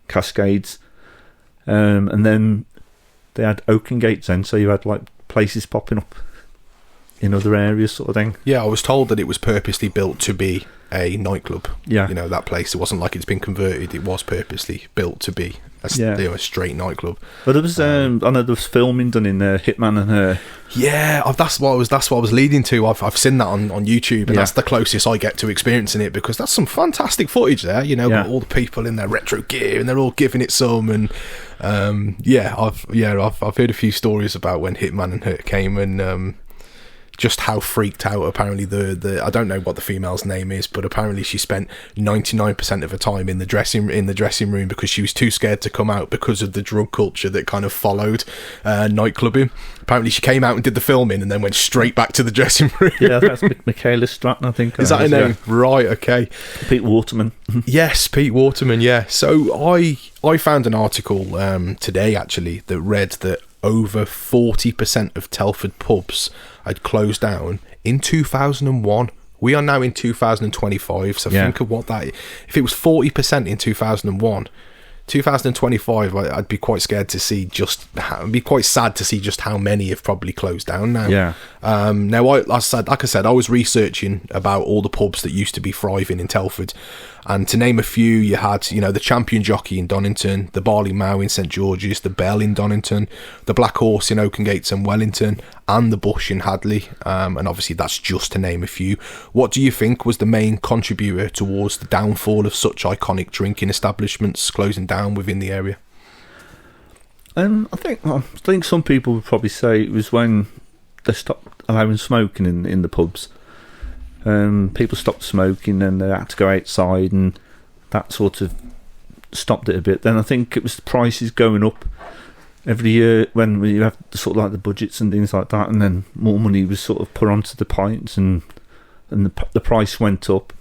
Cascades. And then they had Oaken Gates then, so you had like places popping up in other areas, sort of thing. Yeah, I was told that it was purposely built to be a nightclub. Yeah. That place. It wasn't like it's been converted. It was purposely built to be a straight nightclub. But there was, I know there was filming done in there, Hitman and Her. Yeah, that's what I was leading to. I've seen that on YouTube, and that's the closest I get to experiencing it, because that's some fantastic footage there. All the people in their retro gear, and they're all giving it some. And I've heard a few stories about when Hitman and Her came, and just how freaked out apparently the I don't know what the female's name is, but apparently she spent 99% of her time in the dressing room because she was too scared to come out because of the drug culture that kind of followed nightclubbing. Apparently she came out and did the filming and then went straight back to the dressing room. Yeah, that's Michaela Stratton, I think. Is that her name? Right, okay. Pete Waterman. Yes, Pete Waterman, yeah. So I found an article today actually that read that over 40% of Telford pubs had closed down in 2001. We are now in 2025, so think of what that... If it was 40% in 2001, 2025, I'd be quite scared to see I'd be quite sad to see just how many have probably closed down now. Yeah. Now, like I said, I was researching about all the pubs that used to be thriving in Telford, and to name a few, you had, the Champion Jockey in Donington, the Barley Mow in St George's, the Bell in Donington, the Black Horse in Oaken Gates and Wellington, and the Bush in Hadley, and obviously that's just to name a few. What do you think was the main contributor towards the downfall of such iconic drinking establishments closing down within the area? I think some people would probably say it was when they stopped allowing smoking in the pubs. People stopped smoking and they had to go outside, and that sort of stopped it a bit. Then I think it was the prices going up every year when you have sort of like the budgets and things like that, and then more money was sort of put onto the pints, and the price went up.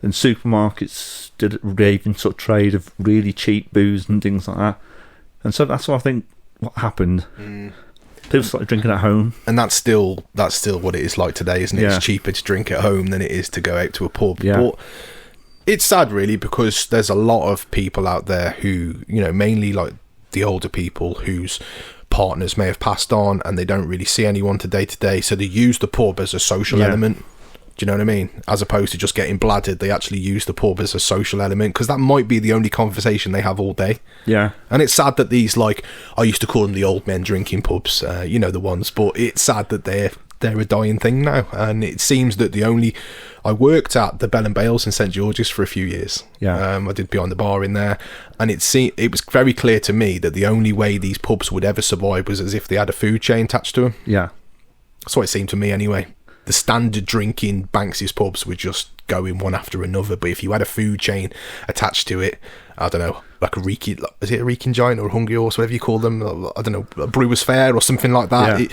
And supermarkets did a raving sort of trade of really cheap booze and things like that. And so that's what I think what happened. People started drinking at home, and that's still what it is like today, isn't it? Yeah. It's cheaper to drink at home than it is to go out to a pub. Yeah. But it's sad, really, because there's a lot of people out there who, mainly like the older people whose partners may have passed on, and they don't really see anyone to day, so they use the pub as a social element. Do you know what I mean? As opposed to just getting bladdered, they actually use the pub as a social element, because that might be the only conversation they have all day. Yeah. And it's sad that these, like, I used to call them the old men drinking pubs, the ones, but it's sad that they're a dying thing now. And it seems that I worked at the Bell and Bales in St George's for a few years. Yeah. I did behind the bar in there, and it was very clear to me that the only way these pubs would ever survive was as if they had a food chain attached to them. Yeah. That's what it seemed to me anyway. The standard drinking Banksy's pubs would just going one after another. But if you had a food chain attached to it, I don't know, like is it a Wrekin Giant or a Hungry Horse, whatever you call them? I don't know, a Brewers Fair or something like that. Yeah.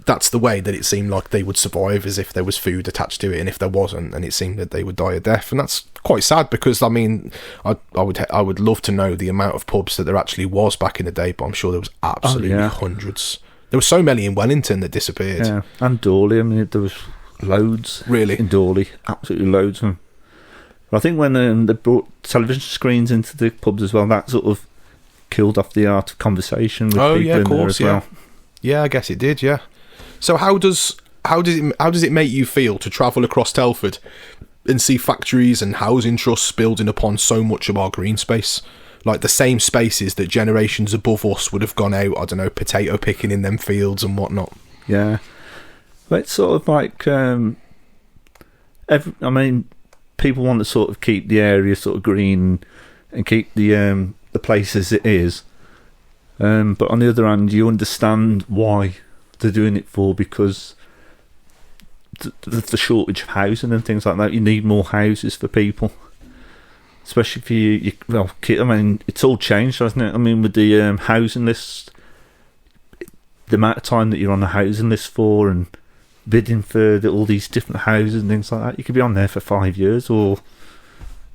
That's the way that it seemed like they would survive, as if there was food attached to it, and if there wasn't, and it seemed that they would die a death. And that's quite sad, because I mean, I would love to know the amount of pubs that there actually was back in the day, but I'm sure there was absolutely hundreds. There were so many in Wellington that disappeared. Yeah, and Dawley. I mean, there was loads. Really? In Dawley, absolutely loads of them. But I think when they brought television screens into the pubs as well, that sort of killed off the art of conversation with people in there as well. Yeah, I guess it did. Yeah. So how does it make you feel to travel across Telford and see factories and housing trusts building upon so much of our green space? Like the same spaces that generations above us would have gone out, I don't know, potato picking in them fields and whatnot. Yeah. But it's sort of like, I mean, people want to sort of keep the area sort of green and keep the place as it is. But on the other hand, you understand why they're doing it for, because the shortage of housing and things like that. You need more houses for people. Especially for you, well, I mean, it's all changed, hasn't it? I mean, with the housing list, the amount of time that you're on the housing list for, and bidding for all these different houses and things like that, you could be on there for 5 years or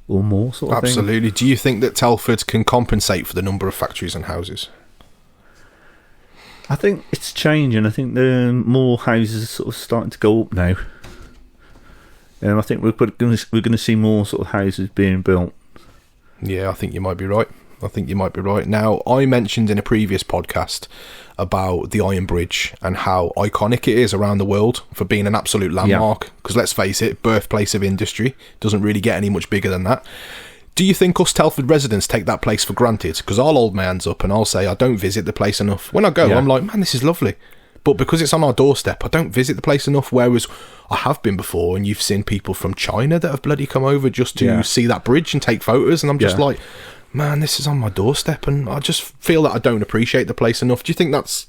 more, sort of thing. Absolutely. Do you think that Telford can compensate for the number of factories and houses? I think it's changing. I think the more houses are sort of starting to go up now. I think we're going to see more sort of houses being built. Yeah, I think you might be right. Now, I mentioned in a previous podcast about the Iron Bridge and how iconic it is around the world for being an absolute landmark. Because let's face it, birthplace of industry, doesn't really get any much bigger than that. Do you think us Telford residents take that place for granted? Because I'll hold my hands up and I'll say I don't visit the place enough. When I go, I'm like, man, this is lovely. But because it's on our doorstep, I don't visit the place enough, whereas I have been before, and you've seen people from China that have bloody come over just to see that bridge and take photos, and I'm just like, man, this is on my doorstep, and I just feel that I don't appreciate the place enough. Do you think that's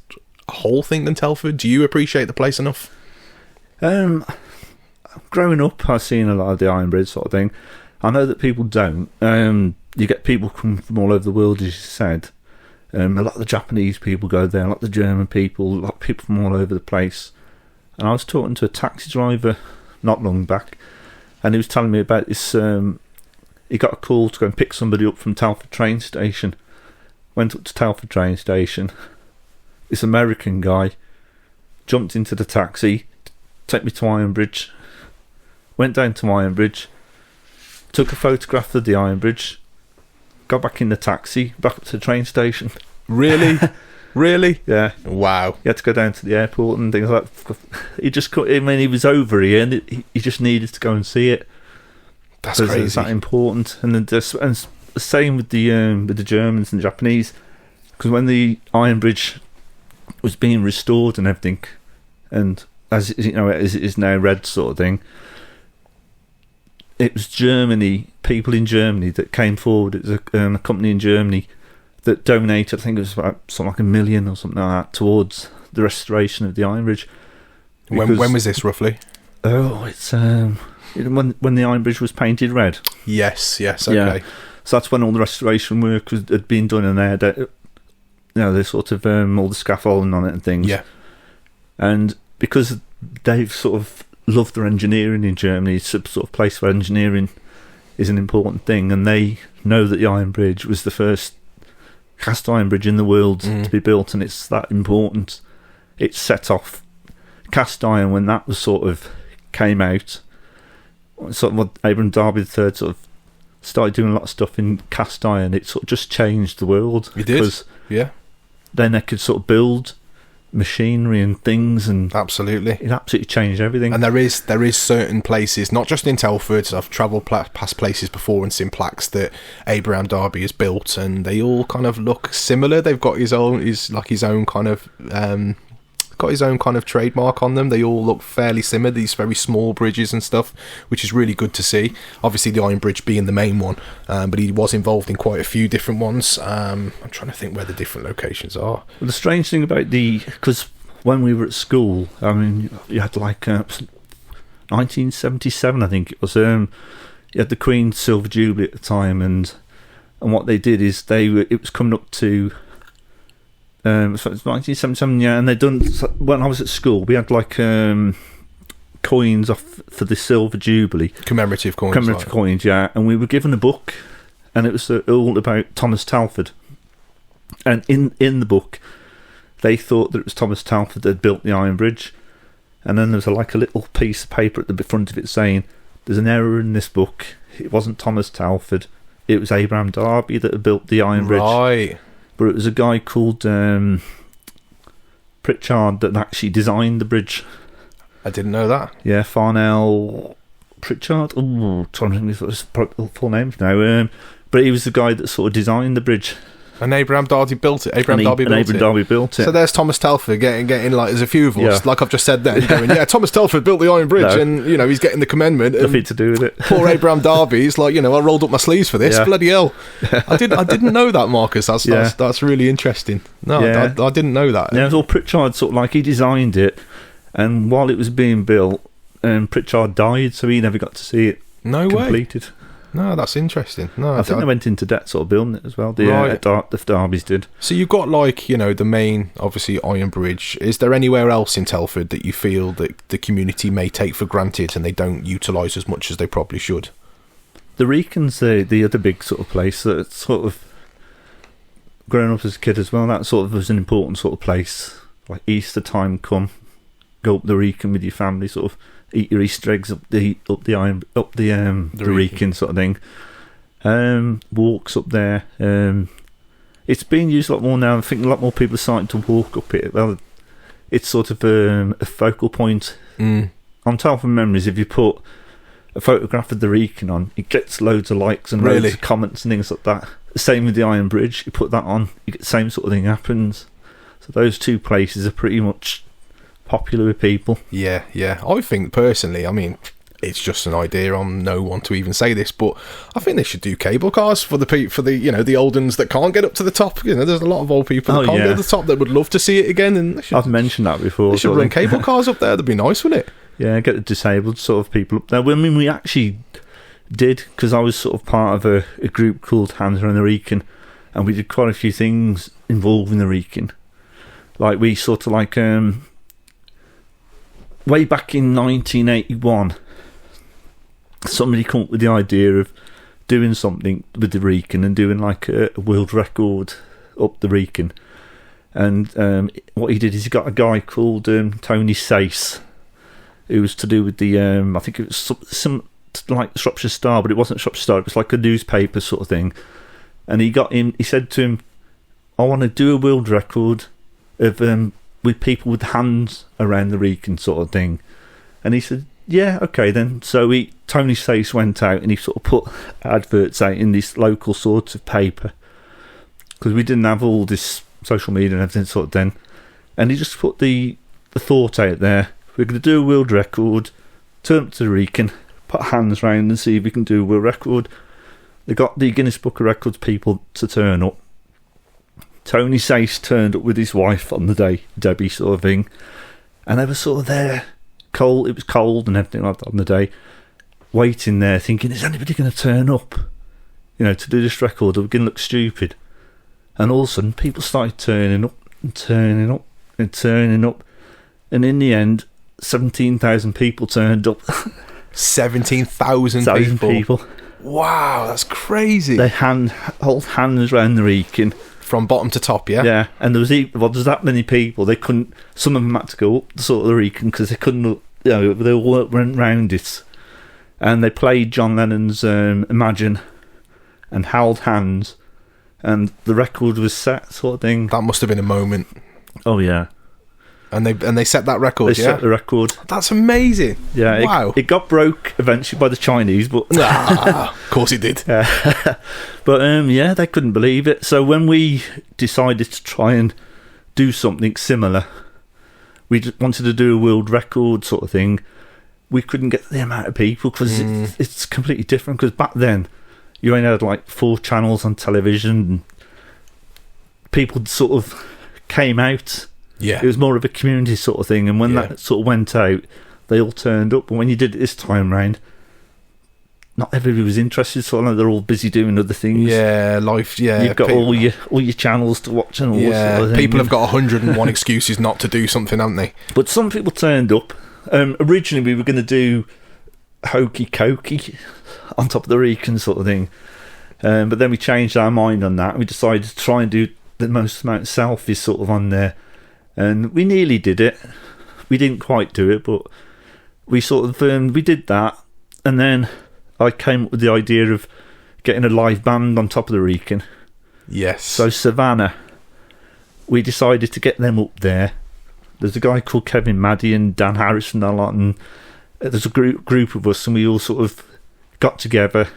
a whole thing in Telford? Do you appreciate the place enough? Growing up, I've seen a lot of the Iron Bridge sort of thing. I know that people don't. You get people come from all over the world, as you said. A lot of the Japanese people go there, a lot of the German people, a lot of people from all over the place. And I was talking to a taxi driver not long back, and he was telling me about this. He got a call to go and pick somebody up from Telford train station. Went up to Telford train station. This American guy jumped into the taxi, take me to Iron Bridge. Went down to Iron Bridge, took a photograph of the Iron Bridge, got back in the taxi, back up to the train station. Really? Really? Yeah. Wow. He had to go down to the airport and things like that. He just I mean, he was over here and he just needed to go and see it. That's crazy. It's that important. And then and the same with the Germans and the Japanese, because when the Iron Bridge was being restored and everything, and as you know, as it is now red sort of thing, it was people in Germany that came forward. It was a company in Germany that donated, I think it was about something like $1 million or something like that, towards the restoration of the Iron Bridge. When was this roughly? Oh, it's when the Iron Bridge was painted red. Yes, okay. Yeah. So that's when all the restoration work had been done in there. You know, the sort of all the scaffolding on it and things. Yeah. And because they've sort of loved their engineering in Germany, it's a sort of place where engineering is an important thing, and they know that the Iron Bridge was the first cast iron bridge in the world to be built, and it's that important. It set off cast iron when that was sort of came out. Sort of what Abraham Darby III sort of started doing a lot of stuff in cast iron. It sort of just changed the world. It did, yeah. Then they could sort of build machinery and things, and absolutely, it absolutely changed everything. And there is certain places, not just in Telford, I've travelled past places before and seen plaques that Abraham Darby has built, and they all kind of look similar. They've got his own kind of trademark on them. They all look fairly similar, these very small bridges and stuff, which is really good to see. Obviously the Iron Bridge being the main one, but he was involved in quite a few different ones. I'm trying to think where the different locations are. Well, the strange thing about because when we were at school, I mean, you had like 1977, I think it was. You had the Queen's Silver Jubilee at the time, and what they did is it was coming up to so it was 1977, yeah, and they'd done, when I was at school, we had like coins off for the Silver Jubilee, commemorative coins, yeah, and we were given a book, and it was all about Thomas Telford, and in the book they thought that it was Thomas Telford that had built the Iron Bridge, and then there was like a little piece of paper at the front of it saying, there's an error in this book, it wasn't Thomas Telford, it was Abraham Darby that had built the Iron Bridge. Right. But it was a guy called Pritchard that actually designed the bridge. I didn't know that. Yeah, Farnell Pritchard. Oh, trying to think of his full name now. But he was the guy that sort of designed the bridge. And Abraham Darby built it. Abraham Darby built it. So there's Thomas Telford getting like, there's a few of us, yeah, like I've just said then, going, yeah, Thomas Telford built the Iron Bridge, and he's getting the commendment. Nothing to do with it. Poor Abraham Darby, he's like, I rolled up my sleeves for this. Yeah. Bloody hell! I didn't know that, Marcus. That's really interesting. No, yeah. I didn't know that. Yeah, it was all Pritchard, sort of like he designed it, and while it was being built, Pritchard died, so he never got to see it completed. No, that's interesting. No, I think they went into debt sort of building it as well. The Darbys did. So you've got like, the main, obviously, Iron Bridge. Is there anywhere else in Telford that you feel that the community may take for granted and they don't utilise as much as they probably should? The Wrekin's the other big sort of place that sort of, growing up as a kid as well, that sort of was an important sort of place. Like Easter time come, go up the Wrekin with your family, sort of eat your Easter eggs up the Wrekin sort of thing. Walks up there. It's being used a lot more now. I think a lot more people are starting to walk up it. Well, it's sort of a focal point. On Telford Memories, if you put a photograph of the Wrekin on, it gets loads of likes and loads of comments and things like that. Same with the Iron Bridge. You put that on, you get the same sort of thing happens. So those two places are pretty much popular with people. Yeah. I think personally, it's just an idea. I'm no one to even say this, but I think they should do cable cars for the old ones that can't get up to the top. There's a lot of old people that can't get to the top that would love to see it again. And I've mentioned that before. They should run cable cars up there. That'd be nice, wouldn't it? Yeah, get the disabled sort of people up there. We actually did, because I was sort of part of a group called Hands Around the Wrekin, and we did quite a few things involving the Wrekin. Like we sort of like way back in 1981, somebody come up with the idea of doing something with the Wrekin and doing like a world record up the Wrekin. And what he did is he got a guy called Tony Sace, who was to do with the I think it was some like Shropshire Star, but it wasn't Shropshire Star, it was like a newspaper sort of thing. And he said to him, I want to do a world record of with people with hands around the Wrekin sort of thing. And he said, yeah, okay then. So Tony Sace went out and he sort of put adverts out in this local sorts of paper, because we didn't have all this social media and everything sort of then. And he just put the thought out there, we're going to do a world record, turn up to the Wrekin, put hands round and see if we can do a world record. They got the Guinness Book of Records people to turn up. Tony Sace turned up with his wife on the day, Debbie sort of thing, and they were sort of there, cold. It was cold and everything like that on the day, waiting there, thinking, is anybody going to turn up, to do this record? Or we're going to look stupid. And all of a sudden, people started turning up and turning up and turning up, and in the end, 17,000 people turned up. 17,000 people. Wow, that's crazy. They hold hands around the Wrekin. From bottom to top, yeah? Yeah, and there's that many people, they couldn't, some of them had to go up the sort of the Wrekin because they couldn't, they all went round it. And they played John Lennon's Imagine and held hands, and the record was set, sort of thing. That must have been a moment. Oh, yeah. And they set that record, They set the record. That's amazing. Yeah, wow. It got broke eventually by the Chinese, but... of course it did. But, yeah, they couldn't believe it. So when we decided to try and do something similar, we just wanted to do a world record sort of thing, we couldn't get the amount of people, because it's completely different. Because back then, you only had like 4 channels on television, and people sort of came out. Yeah. It was more of a community sort of thing, and when that sort of went out, they all turned up. But when you did it this time round, not everybody was interested, so I know they're all busy doing other things. Yeah, life. Yeah, you've got all your channels to watch and all. Yeah, sort of people have got 101 excuses not to do something, haven't they? But some people turned up. Originally, we were going to do hokey cokey on top of the Wrekin sort of thing, but then we changed our mind on that. We decided to try and do the most amount of selfies sort of on there, and we nearly did it. We didn't quite do it, but we sort of we did that, and then I came up with the idea of getting a live band on top of the Wrekin. Yes. So Savannah, we decided to get them up there. There's a guy called Kevin Maddy and Dan Harris and a lot, and there's a group of us, and we all sort of got together,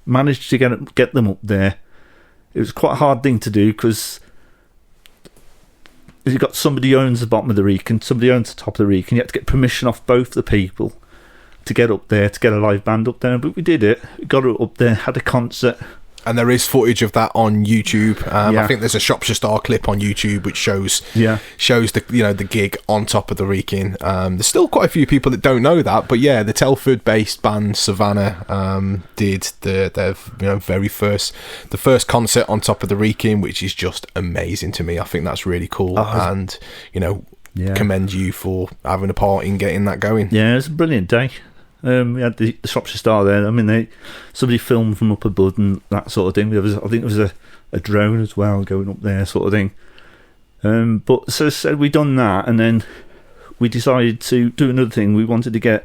managed to get them up there. It was quite a hard thing to do because you've got somebody who owns the bottom of the Wrekin, somebody owns the top of the Wrekin. You had to get permission off both the people to get up there, to get a live band up there. But we did it. We got it up there, had a concert. And there is footage of that on YouTube. I think there's a Shropshire Star clip on YouTube which shows the the gig on top of the Wrekin. There's still quite a few people that don't know that, but yeah, the Telford-based band Savannah did their very first concert on top of the Wrekin, which is just amazing to me. I think that's really cool, and commend you for having a part in getting that going. Yeah, it was a brilliant day. We had the Shropshire Star there. I mean, somebody filmed from up above and that sort of thing. I think there was a drone as well going up there, sort of thing. But so we done that, and then we decided to do another thing. We wanted to get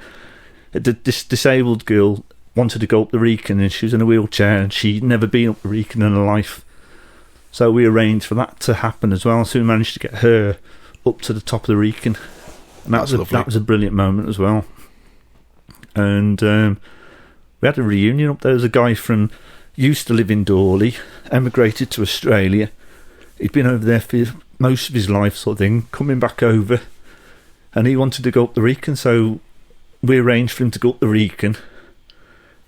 this disabled girl wanted to go up the Wrekin, and she was in a wheelchair, and she'd never been up the Wrekin in her life. So we arranged for that to happen as well. So we managed to get her up to the top of the Wrekin, and that was a brilliant moment as well. And we had a reunion up there. There's a guy used to live in Dawley, emigrated to Australia. He'd been over there for most of his life, sort of thing, coming back over, and he wanted to go up the Wrekin, so we arranged for him to go up the Wrekin,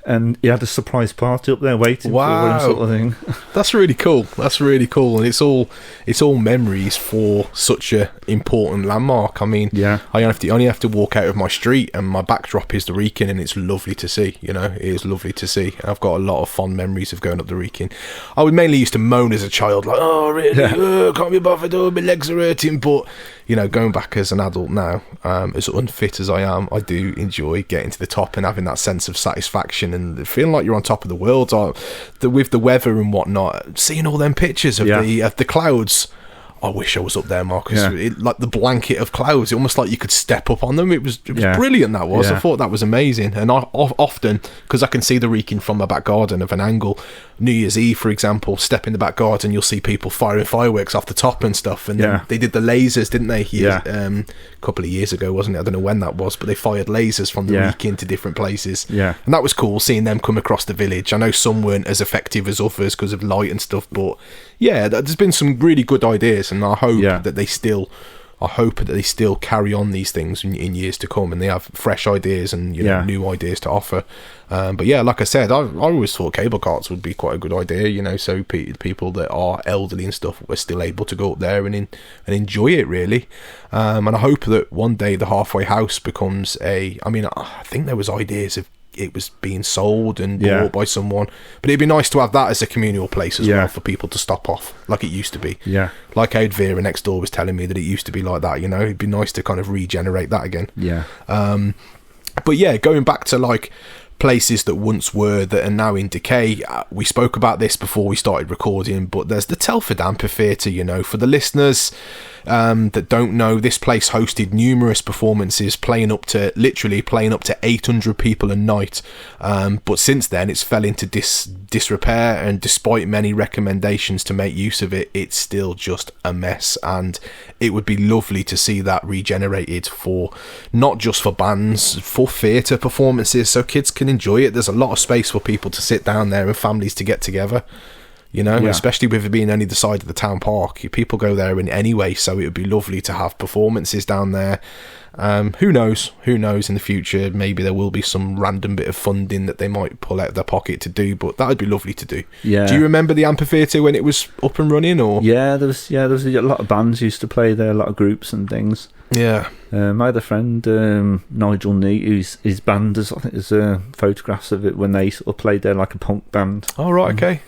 and he had a surprise party up there waiting for him, sort of thing. That's really cool. And it's all memories for such a important landmark. I mean, I only have to walk out of my street, and my backdrop is the Wrekin, and it's lovely to see. It is lovely to see. And I've got a lot of fond memories of going up the Wrekin. I would mainly used to moan as a child, like, oh really, can't be bothered, my legs are hurting. But going back as an adult now, as unfit as I am, I do enjoy getting to the top and having that sense of satisfaction and feeling like you're on top of the world. With the weather and whatnot, seeing all them pictures of the clouds. I wish I was up there, Marcus. Like the blanket of clouds, almost like you could step up on them. It was brilliant, that was. I thought that was amazing. And I often, because I can see the Wrekin from my back garden of an angle, New Year's Eve, for example, step in the back garden, you'll see people firing fireworks off the top and stuff. And they did the lasers, didn't they? A couple of years ago, wasn't it? I don't know when that was, but they fired lasers from the Wrekin to different places. And that was cool, seeing them come across the village. I know some weren't as effective as others because of light and stuff, but there's been some really good ideas, and I hope that they still carry on these things in years to come, and they have fresh ideas and new ideas to offer. But like I said, I always thought cable carts would be quite a good idea, so people that are elderly and stuff were still able to go up there and enjoy it, really. And I hope that one day the halfway house becomes I think there was ideas of it was being sold and bought by someone, but it'd be nice to have that as a communal place as well, for people to stop off like it used to be. Like how Vera next door was telling me that it used to be like that. It'd be nice to kind of regenerate that again. But going back to like places that once were that are now in decay, we spoke about this before we started recording, but there's the Telford Amphitheatre. For the listeners that don't know, this place hosted numerous performances, playing up to 800 people a night, but since then it's fell into disrepair, and despite many recommendations to make use of it, it's still just a mess. And it would be lovely to see that regenerated, for not just for bands, for theatre performances, so kids can enjoy it. There's a lot of space for people to sit down there and families to get together. You know, especially with it being only the side of the town park. People go there in anyway, so it would be lovely to have performances down there. Who knows in the future, maybe there will be some random bit of funding that they might pull out of their pocket to do, but that would be lovely to do. Do you remember the amphitheatre when it was up and running? Or there was a lot of bands used to play there, a lot of groups and things. I had a friend, Nigel Neat, whose his band, I think there's photographs of it when they sort of played there like a punk band. Oh right, okay.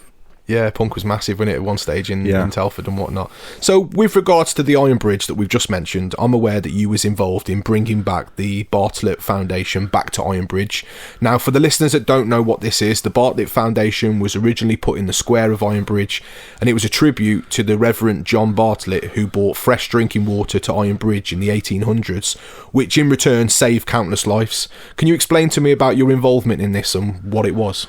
Yeah, punk was massive, wasn't it, at one stage in Telford and whatnot. So, with regards to the Iron Bridge that we've just mentioned, I'm aware that you was involved in bringing back the Bartlett Foundation back to Iron Bridge. Now, for the listeners that don't know what this is, the Bartlett Foundation was originally put in the square of Iron Bridge, and it was a tribute to the Reverend John Bartlett, who brought fresh drinking water to Iron Bridge in the 1800s, which in return saved countless lives. Can you explain to me about your involvement in this and what it was?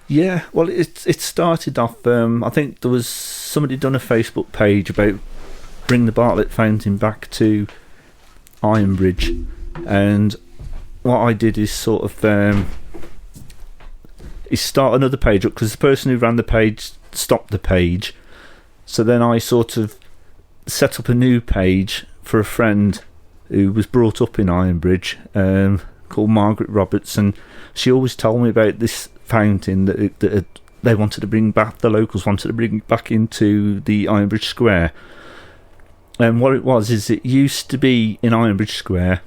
Yeah, well, it started off, I think there was somebody done a Facebook page about bring the Bartlett Fountain back to Iron Bridge, and what I did is sort of is start another page up, because the person who ran the page stopped the page, so then I sort of set up a new page for a friend who was brought up in Iron Bridge, called Margaret Roberts, and she always told me about this fountain that they wanted to bring back, the locals wanted to bring back into the Iron Bridge Square. And what it was is it used to be in Iron Bridge Square,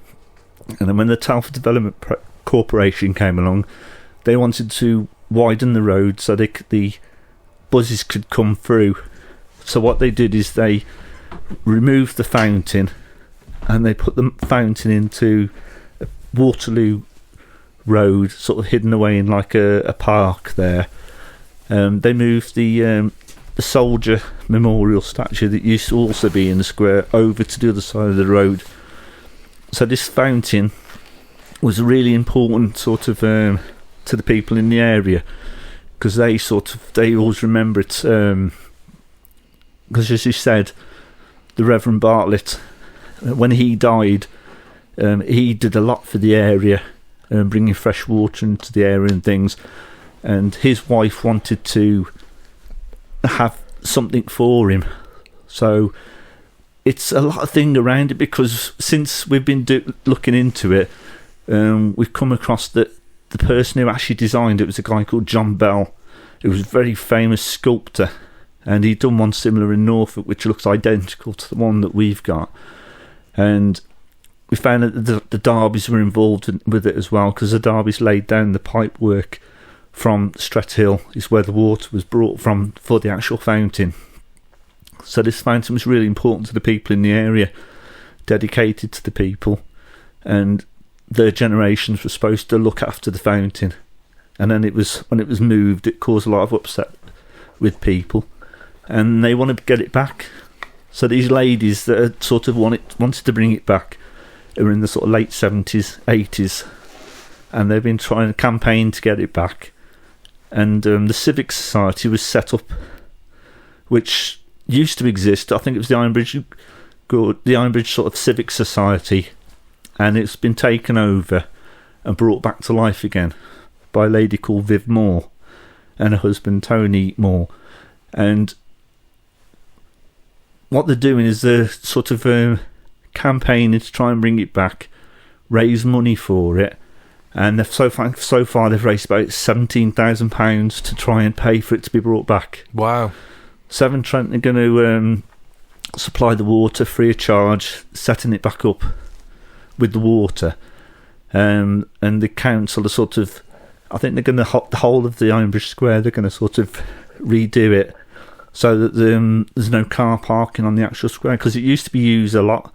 and then when the Telford Development Corporation came along, they wanted to widen the road so the buses could come through. So what they did is they removed the fountain and they put the fountain into Waterloo Road, sort of hidden away in like a park there. They moved the soldier memorial statue that used to also be in the square over to the other side of the road. So this fountain was really important sort of to the people in the area, because they always remember it, because as you said, the Reverend Bartlett, when he died, he did a lot for the area, bringing fresh water into the area and things, and his wife wanted to have something for him, so it's a lot of thing around it, because since we've been looking into it, we've come across that the person who actually designed it was a guy called John Bell, who was a very famous sculptor, and he'd done one similar in Norfolk which looks identical to the one that we've got. And we found that the Derbys were involved with it as well, because the Derbys laid down the pipe work from Stret Hill, is where the water was brought from for the actual fountain. So this fountain was really important to the people in the area, dedicated to the people, and their generations were supposed to look after the fountain. And then when it was moved, it caused a lot of upset with people, and they wanted to get it back. So these ladies that sort of wanted to bring it back are in the sort of late 70s, 80s, and they've been trying to campaign to get it back. And the Civic Society was set up, which used to exist. I think it was the Iron Bridge sort of Civic Society, and it's been taken over and brought back to life again by a lady called Viv Moore and her husband Tony Moore. And what they're doing is they're sort of campaigning to try and bring it back, raise money for it, and so far they've raised about £17,000 to try and pay for it to be brought back. Wow. Severn Trent are going to supply the water free of charge, setting it back up with the water, and the council are sort of, I think they're going to, the whole of the Iron Bridge Square, they're going to sort of redo it so that there's no car parking on the actual square, because it used to be used a lot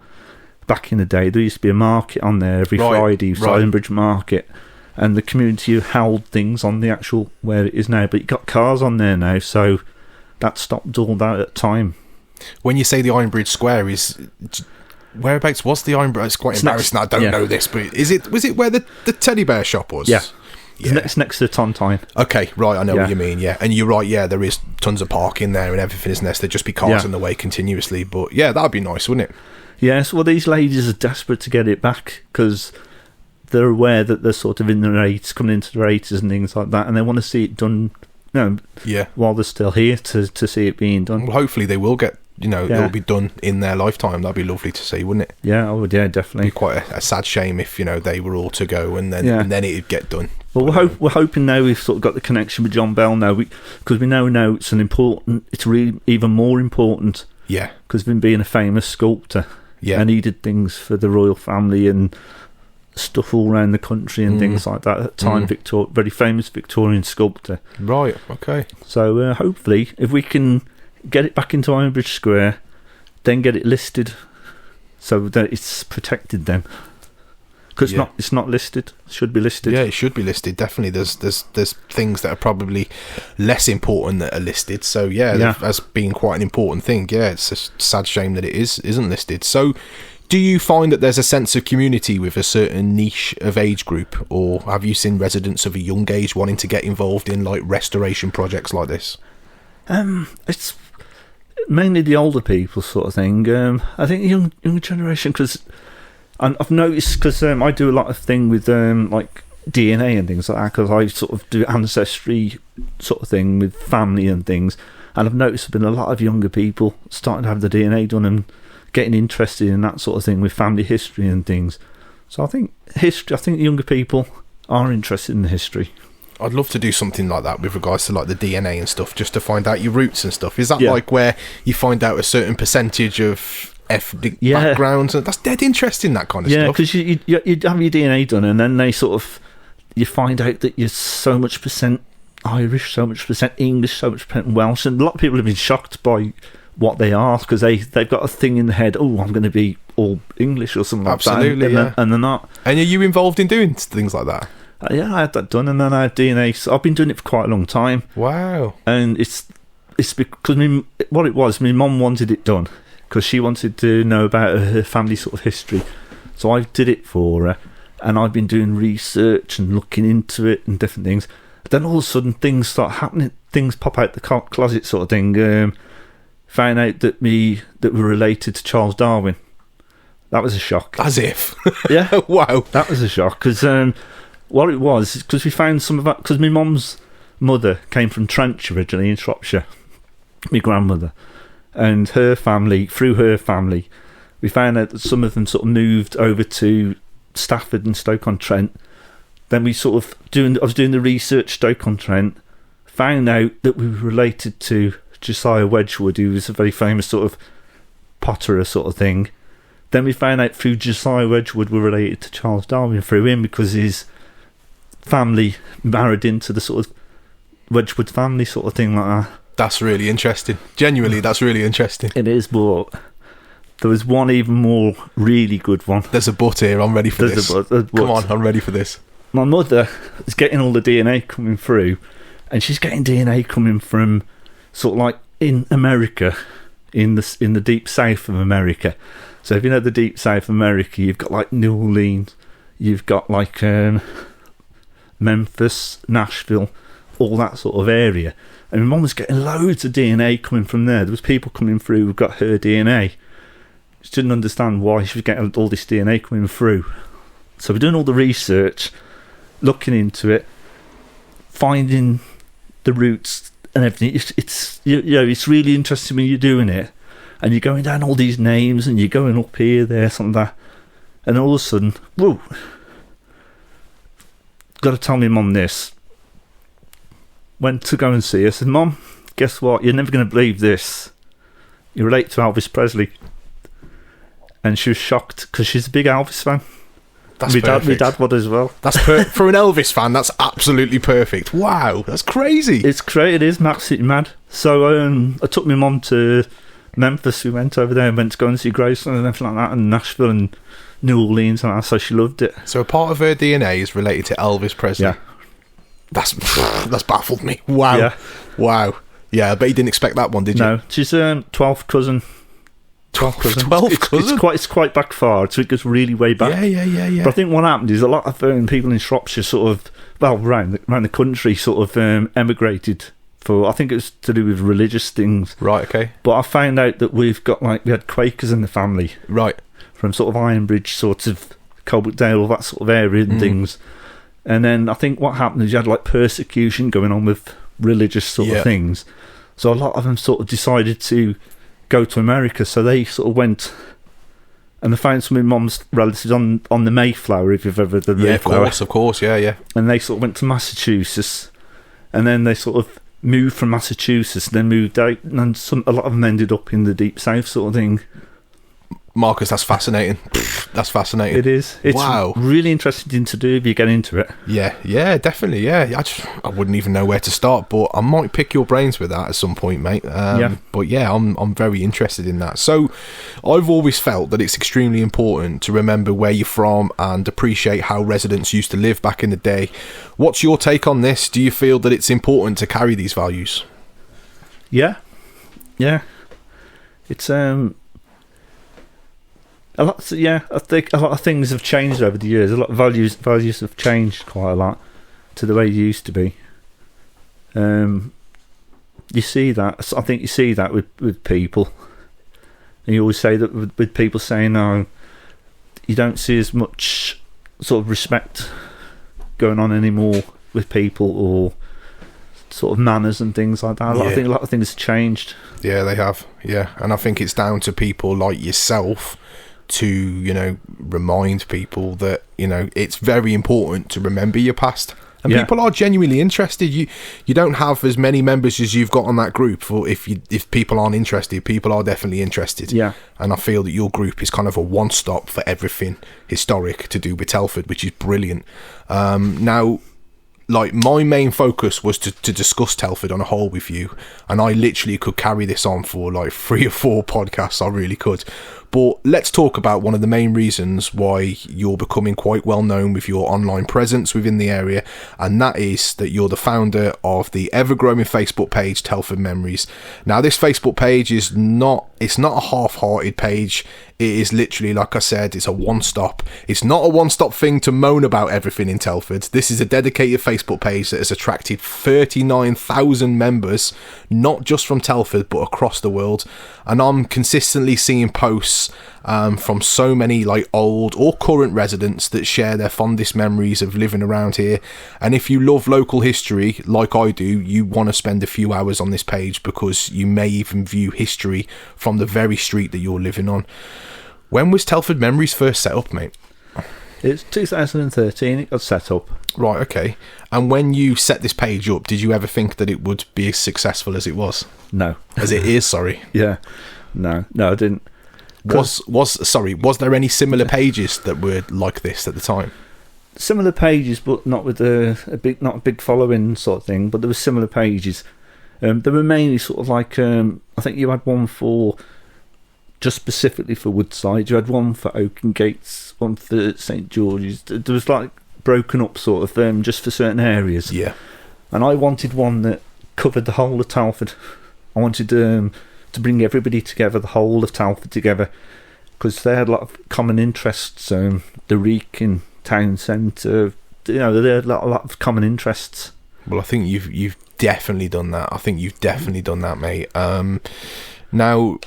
back in the day. There used to be a market on there every Friday, Iron Bridge Market, and the community held things on the actual where it is now, but you've got cars on there now, so that stopped all that at the time. When you say the Iron Bridge Square, whereabouts was the Iron Bridge? It's quite embarrassing. I don't know this, but was it where the teddy bear shop was? Yeah. It's next to the Tontine. Okay, right, I know what you mean, yeah. And you're right, yeah, there is tons of parking there and everything, isn't there? There'd just be cars in the way continuously, but yeah, that would be nice, wouldn't it? Yes, well, these ladies are desperate to get it back, because they're aware that they're sort of in their 80s, coming into their 80s and things like that, and they want to see it done Yeah. while they're still here to see it being done. Well, hopefully they will get, it'll be done in their lifetime. That'd be lovely to see, wouldn't it? Yeah, I would. Yeah, definitely. It'd be quite a sad shame if, they were all to go and then it'd get done. Well, we're hoping now we've sort of got the connection with John Bell now, because we know now it's really even more important. Yeah. Because of him being a famous sculptor. Yeah. And he did things for the royal family and stuff all around the country and things like that. At the time, very famous Victorian sculptor. Right, okay. So hopefully, if we can get it back into Ironbridge Square, then get it listed so that it's protected then. Because it's not listed. It should be listed. Yeah, it should be listed. Definitely. There's things that are probably less important that are listed. So that's being quite an important thing. Yeah, it's a sad shame that it isn't listed. So, do you find that there's a sense of community with a certain niche of age group, or have you seen residents of a young age wanting to get involved in like restoration projects like this? It's mainly the older people sort of thing. I think the young generation, because I've noticed, because I do a lot of thing with like DNA and things like that, because I sort of do ancestry sort of thing with family and things, and I've noticed there's been a lot of younger people starting to have the DNA done and getting interested in that sort of thing with family history and things. So I think younger people are interested in the history. I'd love to do something like that with regards to like the DNA and stuff, just to find out your roots and stuff. Is that like where you find out a certain percentage of ethnic backgrounds? That's dead interesting, that kind of stuff. Yeah, because you have your DNA done, and then they sort of, you find out that you're so much percent Irish, so much percent English, so much percent Welsh, and a lot of people have been shocked by what they are, because they've got a thing in the head, I'm going to be all English or something like that. Absolutely, and they're not. And are you involved in doing things like that? I had that done, and then I had DNA. So I've been doing it for quite a long time. Wow. And it's because what it was, my mum wanted it done, because she wanted to know about her family sort of history. So I did it for her, and I've been doing research and looking into it and different things. But then all of a sudden things start happening, things pop out the closet sort of thing. Found out that we're related to Charles Darwin. That was a shock. As if. Yeah. Wow. That was a shock, because what it was, because we found some of that, because my mum's mother came from Trench originally in Shropshire, my grandmother, and her family, through her family, we found out that some of them sort of moved over to Stafford and Stoke-on-Trent. Then we I was doing the research Stoke-on-Trent, found out that we were related to Josiah Wedgwood, who was a very famous sort of potterer sort of thing. Then we found out through Josiah Wedgwood we're related to Charles Darwin through him, because his family married into the sort of Wedgwood family sort of thing like that. That's really interesting. Genuinely, that's really interesting. It is, but there was one even more really good one. There's a but here. I'm ready for this. Come on, I'm ready for this. My mother is getting all the DNA coming through, and she's getting DNA coming from sort of like in America, in the deep south of America. So if you know the deep south of America, you've got like New Orleans, you've got like Memphis, Nashville, all that sort of area. And my mum was getting loads of DNA coming from there. There was people coming through who got her DNA. She didn't understand why she was getting all this DNA coming through. So we're doing all the research, looking into it, finding the roots and everything. It's it's really interesting when you're doing it, and you're going down all these names, and you're going up here, there, something like that, and all of a sudden, whoa! Got to tell my mum this. Went to go and see her. Said, Mum, guess what? You're never going to believe this. You relate to Elvis Presley. And she was shocked, because she's a big Elvis fan. That's perfect. My dad would as well. That's for an Elvis fan, that's absolutely perfect. Wow, that's crazy. It's great, it is absolutely mad. So I took my mum to Memphis. We went over there and went to go and see Graceland and everything like that, and Nashville and New Orleans and that, so she loved it. So a part of her DNA is related to Elvis Presley. Yeah. That's baffled me. Wow. Yeah. Wow. Yeah, I bet you didn't expect that one, did you? No, she's 12th cousin. 12th cousin? It's quite back far, so it goes really way back. Yeah. But I think what happened is a lot of people in Shropshire sort of, around the country sort of emigrated for, I think it was to do with religious things. Right, okay. But I found out that we had Quakers in the family. Right. From sort of Ironbridge, sort of Coalbrookdale, all that sort of area and things. And then I think what happened is you had like persecution going on with religious sort of things. So a lot of them sort of decided to go to America. So they sort of went, and they found some of my mum's relatives on the Mayflower, if you've ever done the Mayflower. Of course, yeah. And they sort of went to Massachusetts, and then they sort of moved from Massachusetts, and then moved out, and a lot of them ended up in the Deep South sort of thing. Marcus, that's fascinating. That's fascinating. It is. It's really interesting thing to do if you get into it. Yeah, definitely. Yeah, I wouldn't even know where to start, but I might pick your brains with that at some point, mate. But yeah, I'm very interested in that. So, I've always felt that it's extremely important to remember where you're from and appreciate how residents used to live back in the day. What's your take on this? Do you feel that it's important to carry these values? Yeah. It's I think a lot of things have changed over the years. A lot of values have changed quite a lot to the way they used to be. You see that. I think you see that with people. And you always say that with people saying, "No, you don't see as much sort of respect going on anymore with people, or sort of manners and things like that." I think a lot of things have changed. Yeah, they have. Yeah, and I think it's down to people like yourself to, remind people that, it's very important to remember your past. And people are genuinely interested. You don't have as many members as you've got on that group. For if people aren't interested, people are definitely interested. Yeah. And I feel that your group is kind of a one-stop for everything historic to do with Telford, which is brilliant. Now, like, my main focus was to discuss Telford on a whole with you, and I literally could carry this on for like 3 or 4 podcasts. I really could. But let's talk about one of the main reasons why you're becoming quite well known with your online presence within the area, and that is that you're the founder of the ever-growing Facebook page Telford Memories. Now, this Facebook page it's not a half-hearted page. It is literally, like I said, it's a one-stop. It's not a one-stop thing to moan about everything in Telford. This is a dedicated Facebook page that has attracted 39,000 members, not just from Telford, but across the world. And I'm consistently seeing posts from so many like old or current residents that share their fondest memories of living around here. And if you love local history like I do, you want to spend a few hours on this page, because you may even view history from the very street that you're living on. When was Telford Memories first set up, mate? It's 2013 it got set up. Right, okay. And when you set this page up, did you ever think that it would be as successful as it was? No. As it is, sorry. Yeah. No, I didn't. Was there any similar pages that were like this at the time? Similar pages, but not with not a big following sort of thing. But there were similar pages. They were mainly sort of like I think you had one for just specifically for Woodside. You had one for Oaken Gates, one for St George's. There was like broken up sort of just for certain areas. Yeah. And I wanted one that covered the whole of Telford. I wanted to bring everybody together, the whole of Telford together, because they had a lot of common interests. The Wrekin town centre, they had a lot of common interests. Well, I think you've definitely done that. I think you've definitely done that, mate. Now,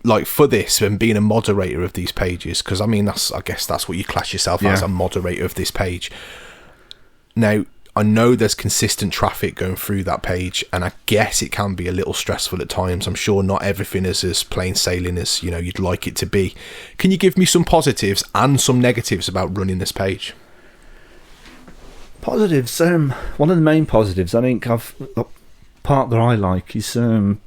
like, for this and being a moderator of these pages, because I guess that's what you class yourself as, a moderator of this page. Now, I know there's consistent traffic going through that page, and I guess it can be a little stressful at times. I'm sure not everything is as plain sailing as you'd like it to be. Can you give me some positives and some negatives about running this page? Positives. One of the main positives, I think, part that I like is the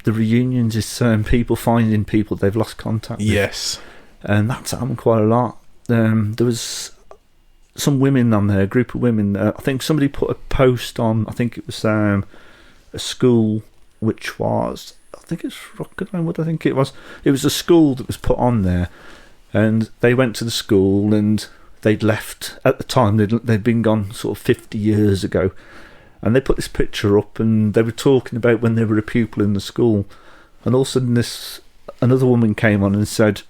reunions. Is people finding people they've lost contact with. Yes, and that's happened quite a lot. There was some women on there, a group of women. I think somebody put a post on. I think it was a school, which was, I think it's Rockingham. I think it was. It was a school that was put on there, and they went to the school and they'd left at the time. They'd been gone sort of 50 years ago, and they put this picture up, and they were talking about when they were a pupil in the school, and all of a sudden another woman came on and said,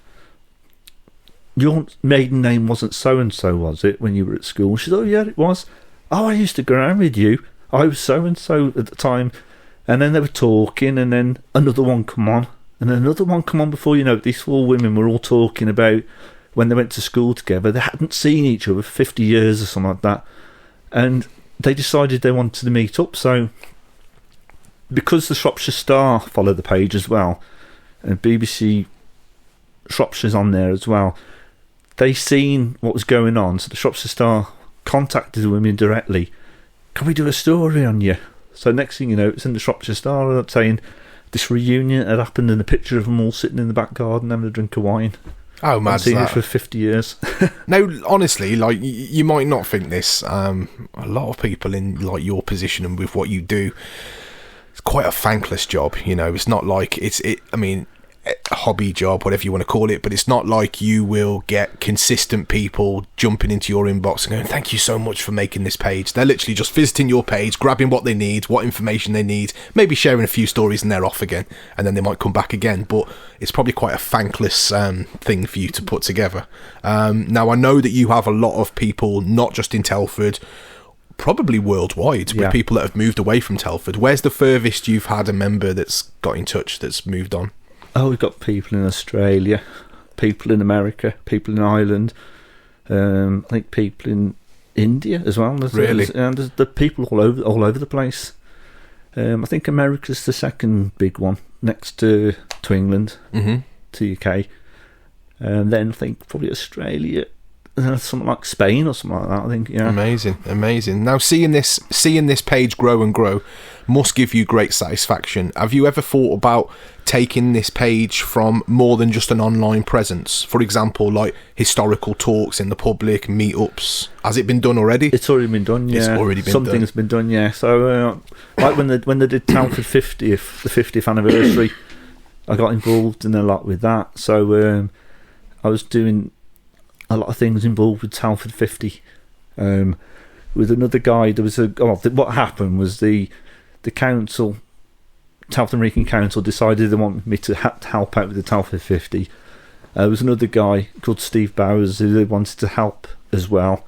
"Your maiden name wasn't so-and-so, was it, when you were at school?" She said, "Oh, yeah, it was. Oh, I used to go around with you. I was so-and-so at the time." And then they were talking, and then another one come on, and another one come on. Before you know it, these 4 women were all talking about when they went to school together. They hadn't seen each other for 50 years or something like that. And they decided they wanted to meet up. So because the Shropshire Star follow the page as well, and BBC Shropshire's on there as well, they seen what was going on, so the Shropshire Star contacted the women directly. Can we do a story on you? So next thing you know, it's in the Shropshire Star saying this reunion had happened and a picture of them all sitting in the back garden having a drink of wine. Oh, mad! I've seen it for 50 years. No, honestly, like you might not think this. A lot of people in like your position and with what you do, it's quite a thankless job. You know, it's not like I mean, a hobby job, whatever you want to call it, but it's not like you will get consistent people jumping into your inbox and going, thank you so much for making this page. They're literally just visiting your page, grabbing what they need, what information they need, maybe sharing a few stories and they're off again, and then they might come back again. But it's probably quite a thankless thing for you to put together. Now, I know that you have a lot of people, not just in Telford, probably worldwide, with people that have moved away from Telford. Where's the furthest you've had a member that's got in touch, that's moved on? Oh, we've got people in Australia, people in America, people in Ireland, I think people in India as well. Really? And there's the people all over the place. I think America's the second big one, next to England, to UK. And then I think probably Australia, something like Spain or something like that, I think, yeah. Amazing. Now, seeing this page grow and grow must give you great satisfaction. Have you ever thought about taking this page from more than just an online presence? For example, like historical talks in the public, meetups. Has it been done already? It's already been done, yeah. It's already been done. Something's been done, yeah. So, like when they did Telford 50th, the 50th anniversary, I got involved in a lot with that. So, I was doing a lot of things involved with Telford 50. With another guy, there was what happened was the council, Telford and Wrekin Council, decided they wanted me to help out with the Telford 50. There was another guy called Steve Bowers who they wanted to help as well,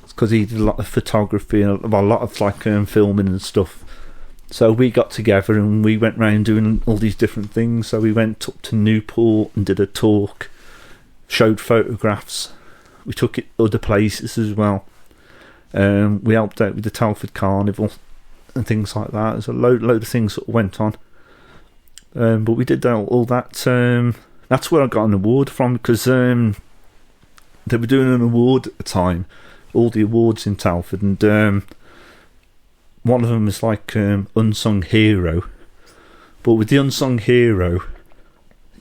because he did a lot of photography and a lot of like filming and stuff. So we got together and we went round doing all these different things. So we went up to Newport and did a talk, showed photographs. We took it other places as well. We helped out with the Telford Carnival and things like that. There's a load of things that went on. But we did all that. That's where I got an award from, because they were doing an award at the time, all the awards in Telford, and one of them is like Unsung Hero. But with the Unsung Hero,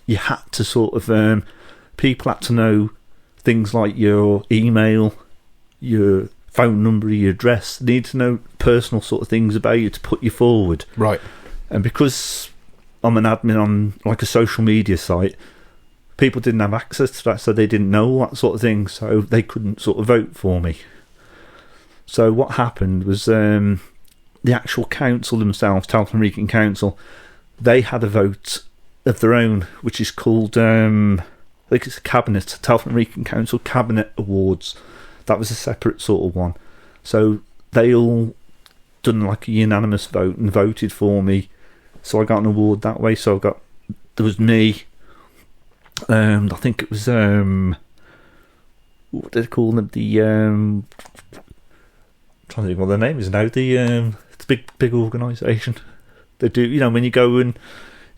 you had to sort of... people had to know things like your email, your phone number, your address. They need to know personal sort of things about you to put you forward. Right. And because I'm an admin on like a social media site, people didn't have access to that, so they didn't know all that sort of thing, so they couldn't sort of vote for me. So what happened was the actual council themselves, Telford and Wrekin Council, they had a vote of their own, which is called... I think it's a cabinet, Telford and Wrekin Council Cabinet Awards. That was a separate sort of one. So they all done like a unanimous vote and voted for me. So I got an award that way. So there was me. I think it was what did they call them? I'm trying to think what their name is now. It's a big organisation. They do, you know, when you go and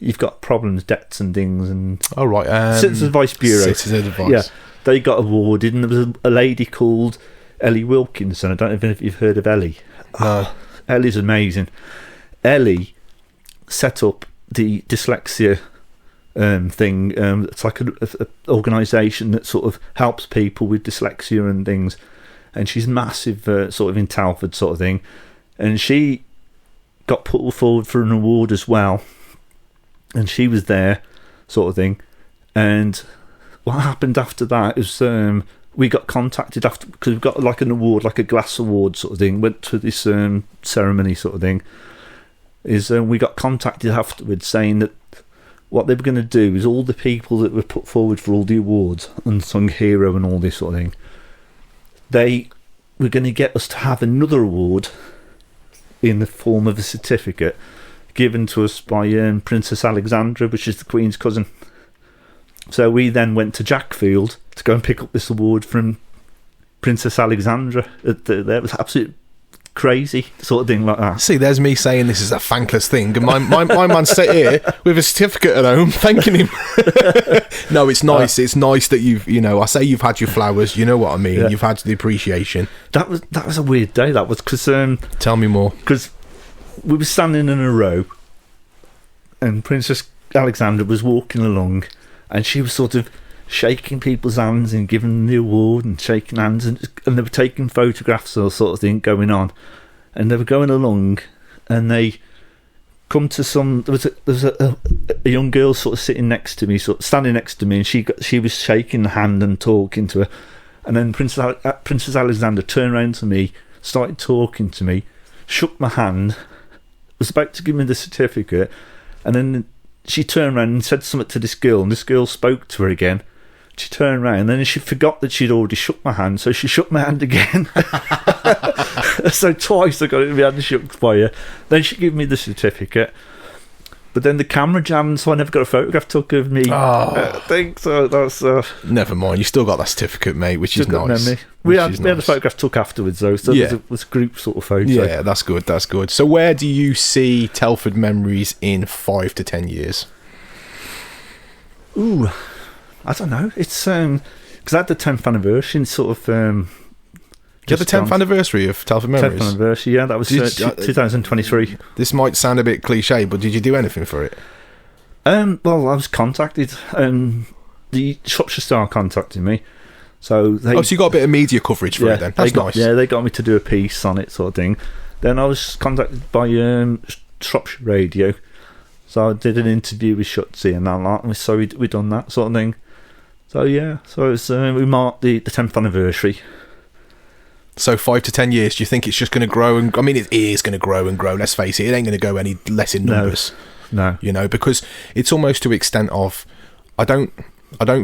you've got problems, debts and things, and Citizens Advice Bureau. Citizen Advice. Yeah, they got awarded, and there was a lady called Ellie Wilkinson. I don't know if you've heard of Ellie. No. Ellie's amazing. Ellie set up the dyslexia thing. It's like an organisation that sort of helps people with dyslexia and things. And she's massive, sort of in Telford sort of thing. And she got put forward for an award as well. And she was there, sort of thing. And what happened after that is we got contacted after, because we've got like an award, like a glass award sort of thing. Went to this ceremony sort of thing. Is we got contacted afterwards saying that what they were going to do is all the people that were put forward for all the awards, Unsung Hero and all this sort of thing, they were going to get us to have another award in the form of a certificate given to us by Princess Alexandra, which is the Queen's cousin. So we then went to Jackfield to go and pick up this award from Princess Alexandra. It was absolutely crazy sort of thing like that. See, there's me saying this is a thankless thing, and my man sat here with a certificate at home thanking him. No, it's nice. It's nice that I say you've had your flowers. You know what I mean. Yeah. You've had the appreciation. That was a weird day. That was because tell me more. Because we were standing in a row, and Princess Alexandra was walking along, and she was sort of shaking people's hands and giving them the award and shaking hands, and they were taking photographs or sort of thing going on, and they were going along, and they come to there was a young girl sort of sitting next to me, sort of standing next to me, and she was shaking the hand and talking to her, and then Princess Alexandra turned around to me, started talking to me, shook my hand, was about to give me the certificate, and then she turned around and said something to this girl, and this girl spoke to her again. She turned around, and then she forgot that she'd already shook my hand, so she shook my hand again. So twice I got it in my hand shook by her. Then she gave me the certificate, but then the camera jammed, so I never got a photograph took of me. I think so. That's never mind. You still got that certificate, mate, which is nice. We had a photograph took afterwards, though, so it was a group sort of photo. Yeah, that's good. That's good. So, where do you see Telford Memories in 5 to 10 years? Ooh. I don't know. It's because I had the 10th anniversary and sort of. You had the 10th anniversary of Telford Memories? 10th anniversary, yeah. That was 2023. This might sound a bit cliche, but did you do anything for it? Well, I was contacted. The Shropshire Star contacted me. So you got a bit of media coverage for it then? That's nice. Yeah, they got me to do a piece on it, sort of thing. Then I was contacted by Shropshire Radio. So I did an interview with Shutzy and that lot, and so we done that sort of thing. So yeah, so it was, we marked the 10th anniversary. So 5 to 10 years, do you think it's just going to grow? And I mean, it is going to grow and grow. Let's face it, it ain't going to go any less in numbers. No. Because it's almost to the extent of, I don't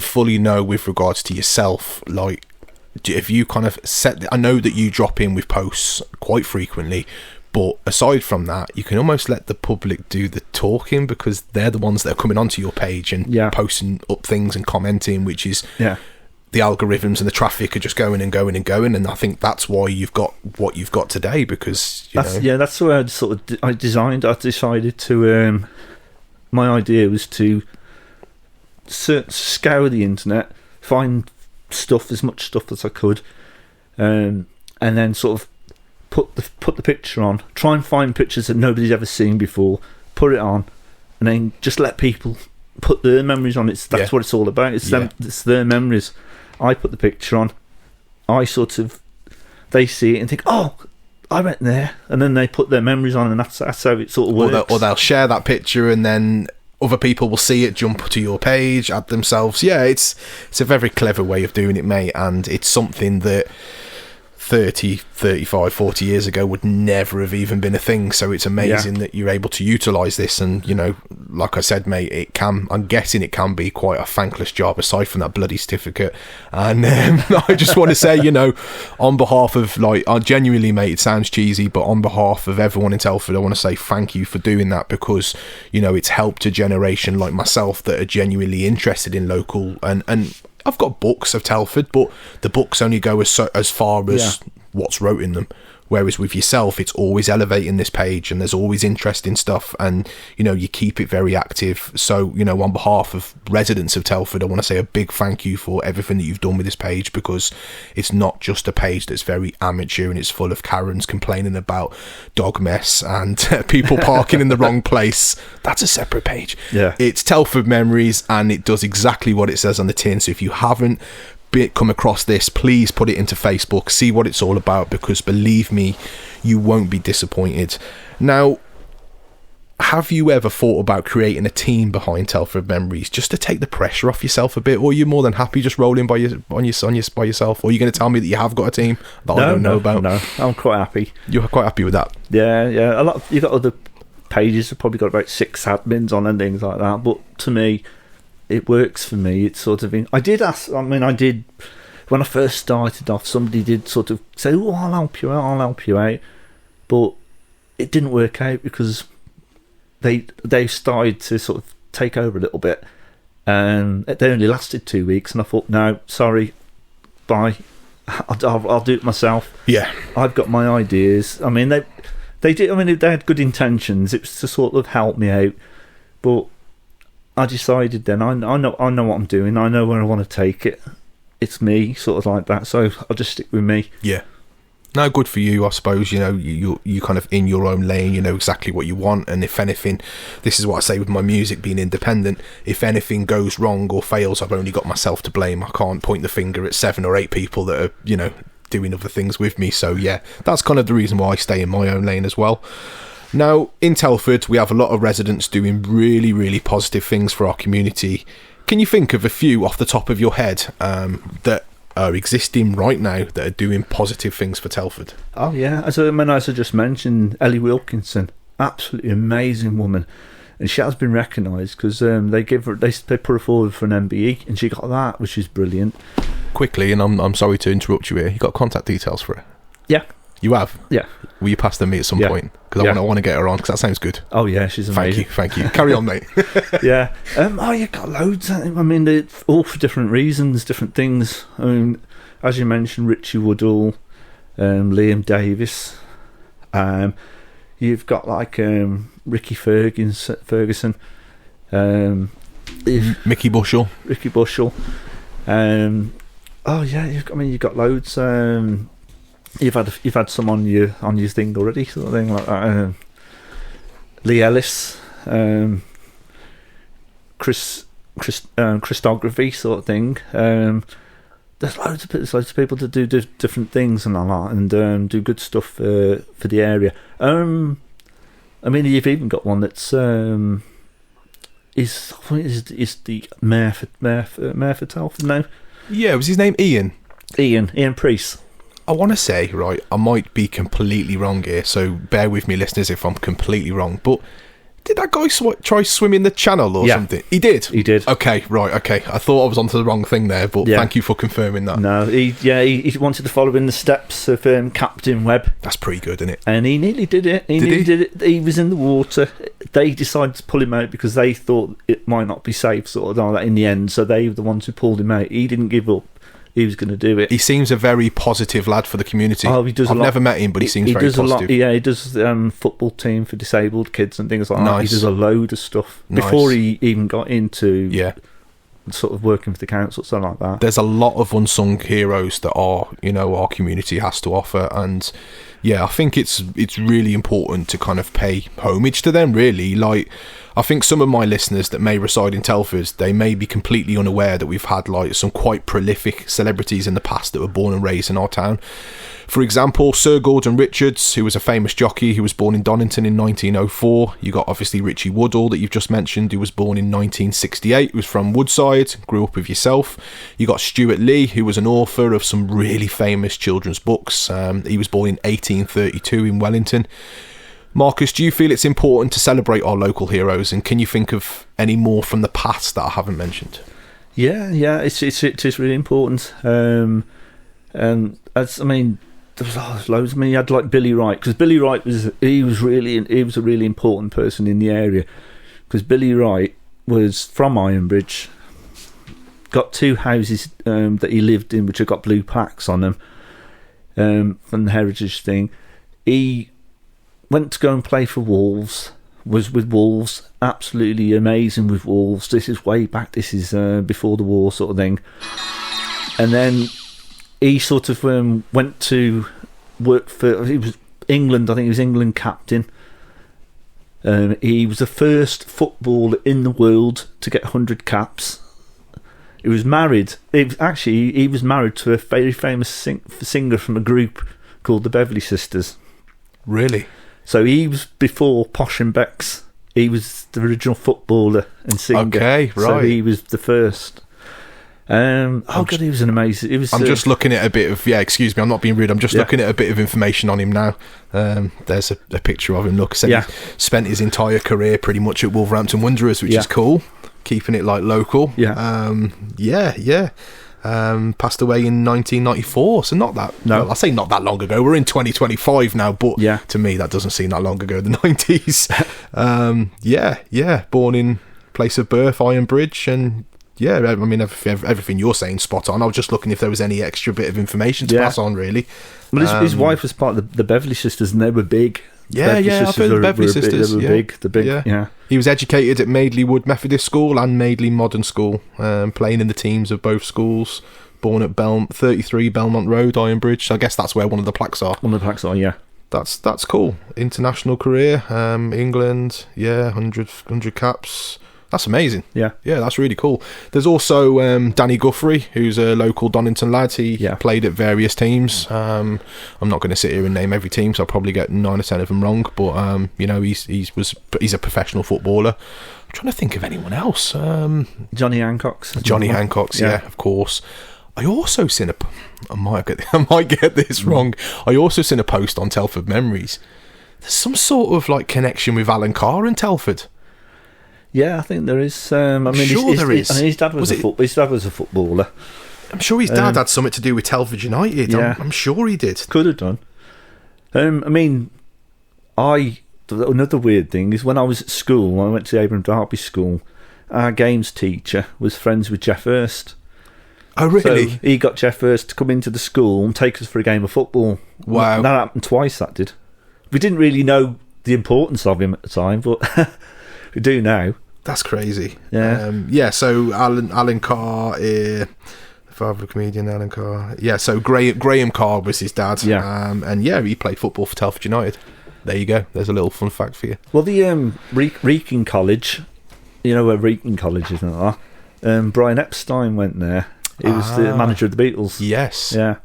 fully know with regards to yourself. Like, if you kind of I know that you drop in with posts quite frequently. But aside from that, you can almost let the public do the talking, because they're the ones that are coming onto your page and posting up things and commenting, which is the algorithms and the traffic are just going and going and going. And I think that's why you've got what you've got today, because that's the way I decided to. My idea was to scour the internet, find as much stuff as I could, and then sort of put the picture on, try and find pictures that nobody's ever seen before, put it on, and then just let people put their memories on. That's what it's all about. It's their memories. I put the picture on, they see it and think, oh, I went there, and then they put their memories on, and that's how it sort of works. Or they'll share that picture, and then other people will see it, jump to your page, add themselves. Yeah, it's a very clever way of doing it, mate, and it's something that 30, 35, 40 years ago would never have even been a thing. So it's amazing that you're able to utilise this. And, like I said, mate, I'm guessing it can be quite a thankless job aside from that bloody certificate. And I just want to say, on behalf of, genuinely, mate, it sounds cheesy, but on behalf of everyone in Telford, I want to say thank you for doing that, because, it's helped a generation like myself that are genuinely interested in local and I've got books of Telford, but the books only go as far as what's wrote in them. Whereas with yourself, it's always elevating this page, and there's always interesting stuff, and you keep it very active. So on behalf of residents of Telford, I want to say a big thank you for everything that you've done with this page, because it's not just a page that's very amateur and it's full of Karens complaining about dog mess and people parking in the wrong place. That's a separate page. It's Telford Memories, and it does exactly what it says on the tin. So if you haven't come across this, please put it into Facebook, see what it's all about, because believe me, you won't be disappointed. Now, have you ever thought about creating a team behind Telford Memories just to take the pressure off yourself a bit, or are you more than happy just rolling by yourself? Or are you going to tell me that you have got a team that I don't know about? No, I'm quite happy. You're quite happy with that? Yeah. You've got other pages that probably got about 6 admins on and things like that, but to me, it works for me. It's sort of when I first started off, somebody did sort of say, oh, I'll help you out, but it didn't work out, because they started to sort of take over a little bit, and they only lasted 2 weeks, and I thought, no, sorry, bye. I'll do it myself. Yeah. I've got my ideas. I mean, they did. I mean, they had good intentions. It was to sort of help me out, but I decided then I know what I'm doing. I know where I want to take it. It's me, sort of like that. So I'll just stick with me. Yeah. No, good for you, I suppose. You know, you kind of in your own lane. You know exactly what you want, and if anything, this is what I say with my music being independent. If anything goes wrong or fails, I've only got myself to blame. I can't point the finger at 7 or 8 people that are, you know, doing other things with me. So yeah, that's kind of the reason why I stay in my own lane as well. Now, in Telford, we have a lot of residents doing really, really positive things for our community. Can you think of a few off the top of your head that are existing right now that are doing positive things for Telford? Oh yeah, as I just mentioned, Ellie Wilkinson, absolutely amazing woman, and she has been recognised because they put her forward for an MBE, and she got that, which is brilliant. Quickly, and I'm sorry to interrupt you here. You got contact details for her? Yeah. You have? Yeah. Will you pass them me at some point? Because I want to get her on, because that sounds good. Oh yeah, she's amazing. Thank you. Carry on, mate. Yeah. You got loads. I mean, they're all for different reasons, different things. I mean, as you mentioned, Richie Woodall, Liam Davis. You've got like Ricky Ferguson. Mickey Bushell. Ricky Bushell. You've got loads. You've had some on your thing already, sort of thing like that. Lee Ellis, Christography, sort of thing. There's loads of people that do different things and all that, and do good stuff for the area. I mean, you've even got one that's is the mayor for Telford now. Yeah, was his name Ian Priest. I want to say, right, I might be completely wrong here, so bear with me, listeners, if I'm completely wrong, but did that guy try swimming the channel or something? He did? He did. Okay. I thought I was onto the wrong thing there, but thank you for confirming that. No, he wanted to follow in the steps of Captain Webb. That's pretty good, isn't it? And he nearly did it. He did it. He was in the water. They decided to pull him out because they thought it might not be safe, sort of like that in the end, so they were the ones who pulled him out. He didn't give up. He was going to do it. He seems a very positive lad for the community. Oh, he does. I've never met him, but he seems very positive. He does football team for disabled kids and things like that. He does a load of stuff before he even got into sort of working for the council, something like that. There's a lot of unsung heroes that our community has to offer, and I think it's really important to kind of pay homage to them. Really, like, I think some of my listeners that may reside in Telford, they may be completely unaware that we've had like some quite prolific celebrities in the past that were born and raised in our town. For example, Sir Gordon Richards, who was a famous jockey who was born in Donington in 1904. You got obviously Richie Woodall that you've just mentioned, who was born in 1968, who was from Woodside, grew up with yourself. You got Stuart Lee, who was an author of some really famous children's books. He was born in 1832 in Wellington. Marcus, do you feel it's important to celebrate our local heroes, and can you think of any more from the past that I haven't mentioned? Yeah, it is really important. There was loads. I mean, you had like Billy Wright, because Billy Wright was a really important person in the area, because Billy Wright was from Ironbridge, got 2 houses that he lived in which have got blue plaques on them from the heritage thing. He went to go and play for Wolves, was with Wolves, absolutely amazing with Wolves. This is way back, this is before the war sort of thing. And then he sort of went to work for, he was England, I think he was England captain. He was the first footballer in the world to get 100 caps. He was married, he was married to a very famous singer from a group called the Beverley Sisters. Really? So he was before Posh and Becks. He was the original footballer and singer. Okay, right. So he was the first. He was an amazing. I'm just looking at a bit of. Excuse me, I'm not being rude. I'm just looking at a bit of information on him now. There's a picture of him. Look, he spent his entire career pretty much at Wolverhampton Wanderers, which is cool. Keeping it like local. Passed away in 1994, so not that. No, well, I say not that long ago. We're in 2025 now, but to me that doesn't seem that long ago. The 90s. Born in place of birth, Ironbridge, and Yeah, I mean, everything you're saying spot on. I was just looking if there was any extra bit of information to pass on, really. Well, his wife was part of the Beverley sisters, and they were big. Yeah, I've heard the Beverley sisters. They were big. Yeah. He was educated at Madeley Wood Methodist School and Madeley Modern School, playing in the teams of both schools. Born at 33 Belmont Road, Ironbridge. So I guess that's where one of the plaques are. One of the plaques are, yeah. That's cool. International career, England, 100 caps. That's amazing. Yeah, that's really cool. There's also Danny Guthrie, who's a local Donington lad. He played at various teams. I'm not going to sit here and name every team, so I'll probably get 9 or 10 of them wrong. But he's a professional footballer. I'm trying to think of anyone else. Johnny Hancock's. Yeah, of course. I also seen I might get this wrong. I also seen a post on Telford Memories. There's some sort of like connection with Alan Carr and Telford. Yeah, I think there is. I mean, there is. I mean, his dad was a footballer. I'm sure his dad had something to do with Telford United. Yeah. I'm sure he did. Could have done. I mean, another weird thing is when I was at school, I went to Abram Darby School. Our games teacher was friends with Jeff Hurst. Oh, really? So he got Jeff Hurst to come into the school and take us for a game of football. Wow. That happened twice, that did. We didn't really know the importance of him at the time, but we do now. That's crazy. Yeah. So Alan Carr, father of comedian Alan Carr. Yeah, so Graham Carr was his dad. Yeah. And he played football for Telford United. There you go. There's a little fun fact for you. Well, the Wrekin College, you know where Wrekin College is, isn't it? Brian Epstein went there. He was the manager of the Beatles. Yes. Yeah.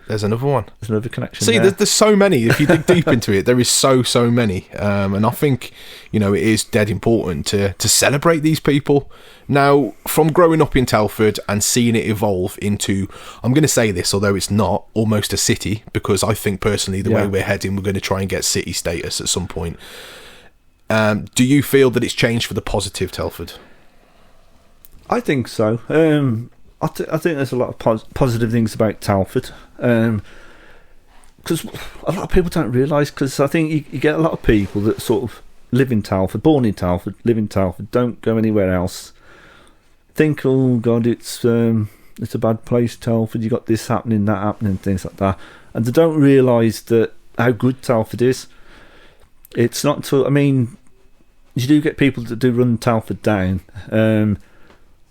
There's another one. There's another connection. See, there's so many. If you dig deep into it, there is so many. And I think, it is dead important to celebrate these people. Now, from growing up in Telford and seeing it evolve into, I'm going to say this, although it's not, almost a city, because I think personally the way we're heading, we're going to try and get city status at some point. Do you feel that it's changed for the positive, Telford? I think so. I think there's a lot of positive things about Telford, because a lot of people don't realise. Because I think you get a lot of people that sort of live in Telford, born in Telford, live in Telford, don't go anywhere else. Think, oh God, it's a bad place, Telford. You got this happening, that happening, things like that, and they don't realise that how good Telford is. It's not. I mean, you do get people that do run Telford down.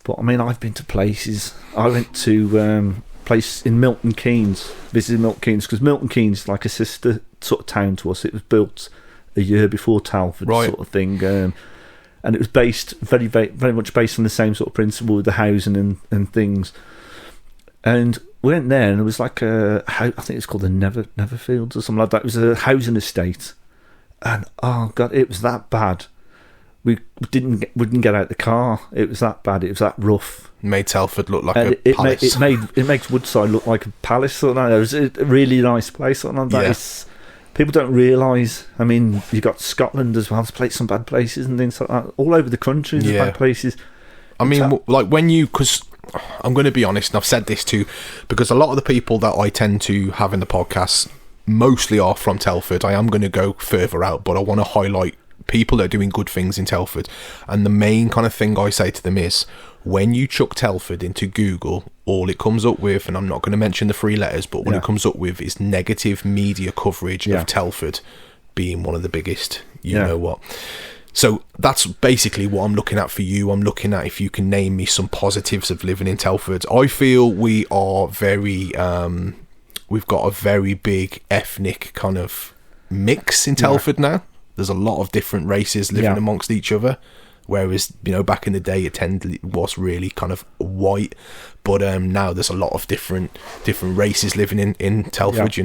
But I mean, I've been to places. I went to place in Milton Keynes, visited Milton Keynes, because Milton Keynes is like a sister sort of town to us. It was built a year before Telford, sort of thing, and it was based very, very, very much based on the same sort of principle with the housing and things. And we went there, and it was like I think it's called the Neverfields or something like that. It was a housing estate, and oh God, it was that bad. We didn't get out the car. It was that bad. It was that rough. Made Telford look like a palace. It makes Woodside look like a palace. Sort of. It was a really nice place. Sort of. Yeah. People don't realise. I mean, you got Scotland as well. There's played some bad places and things like that. All over the country, there's bad places. I mean, because I'm going to be honest, and I've said this too, because a lot of the people that I tend to have in the podcast mostly are from Telford. I am going to go further out, but I want to highlight people that are doing good things in Telford. And the main kind of thing I say to them is, when you chuck Telford into Google, all it comes up with, and I'm not going to mention the 3 letters, but what it comes up with is negative media coverage of Telford being one of the biggest, you know what. So that's basically what I'm looking at for you. I'm looking at if you can name me some positives of living in Telford. I feel we are very, we've got a very big ethnic kind of mix in Telford now. There's a lot of different races living amongst each other, whereas back in the day it was really kind of white, but now there's a lot of different races living in Telford.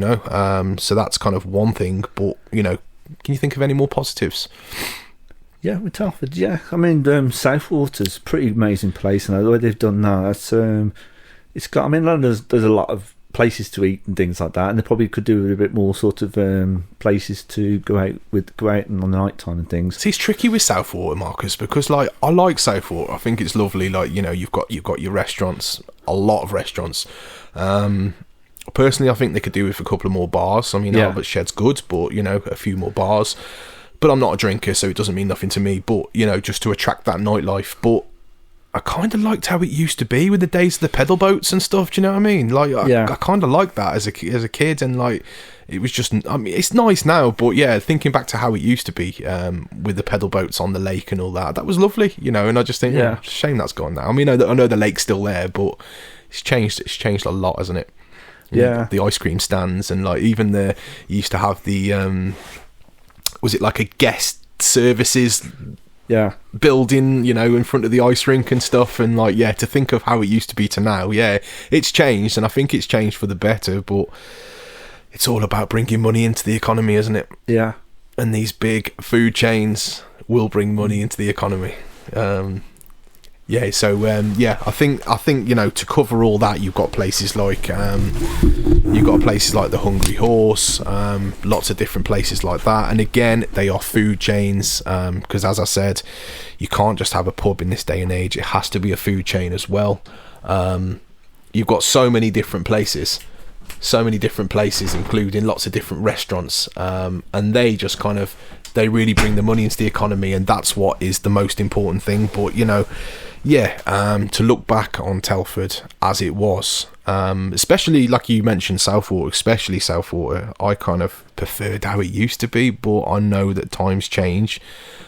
So that's kind of one thing. But can you think of any more positives? Yeah, with Telford, I mean, Southwater's a pretty amazing place, and the way they've done that, it's got. I mean, there's a lot of places to eat and things like that, and they probably could do with a bit more sort of places to go out and on the night time and things. See, it's tricky with Southwater, Marcus, because I like Southwater. I think it's lovely. You've got your restaurants, a lot of restaurants. Personally, I think they could do with a couple of more bars. I mean, Albert Shed's good, but a few more bars. But I'm not a drinker, so it doesn't mean nothing to me. But just to attract that nightlife. But I kind of liked how it used to be with the days of the pedal boats and stuff. Do you know what I mean? Like, I kind of liked that as a kid, and like, it was just, I mean, it's nice now, but yeah, thinking back to how it used to be, with the pedal boats on the lake and all that, that was lovely, you know. And I just think, shame that's gone now. I mean, I know the lake's still there, but it's changed a lot, hasn't it? Yeah. The ice cream stands, and like, even you used to have the, was it like a guest services building, you know, in front of the ice rink and stuff, and like, to think of how it used to be to now, it's changed, and I think it's changed for the better, but it's all about bringing money into the economy, isn't it? Yeah. And these big food chains will bring money into the economy. I think, you know, to cover all that, you've got places like the Hungry Horse, lots of different places like that, and again, they are food chains, because as I said, you can't just have a pub in this day and age. It has to be a food chain as well. You've got so many different places, including lots of different restaurants, and they just they really bring the money into the economy, and that's what is the most important thing. But you know, to look back on Telford as it was, especially like you mentioned Southwater, I kind of preferred how it used to be, but I know that times change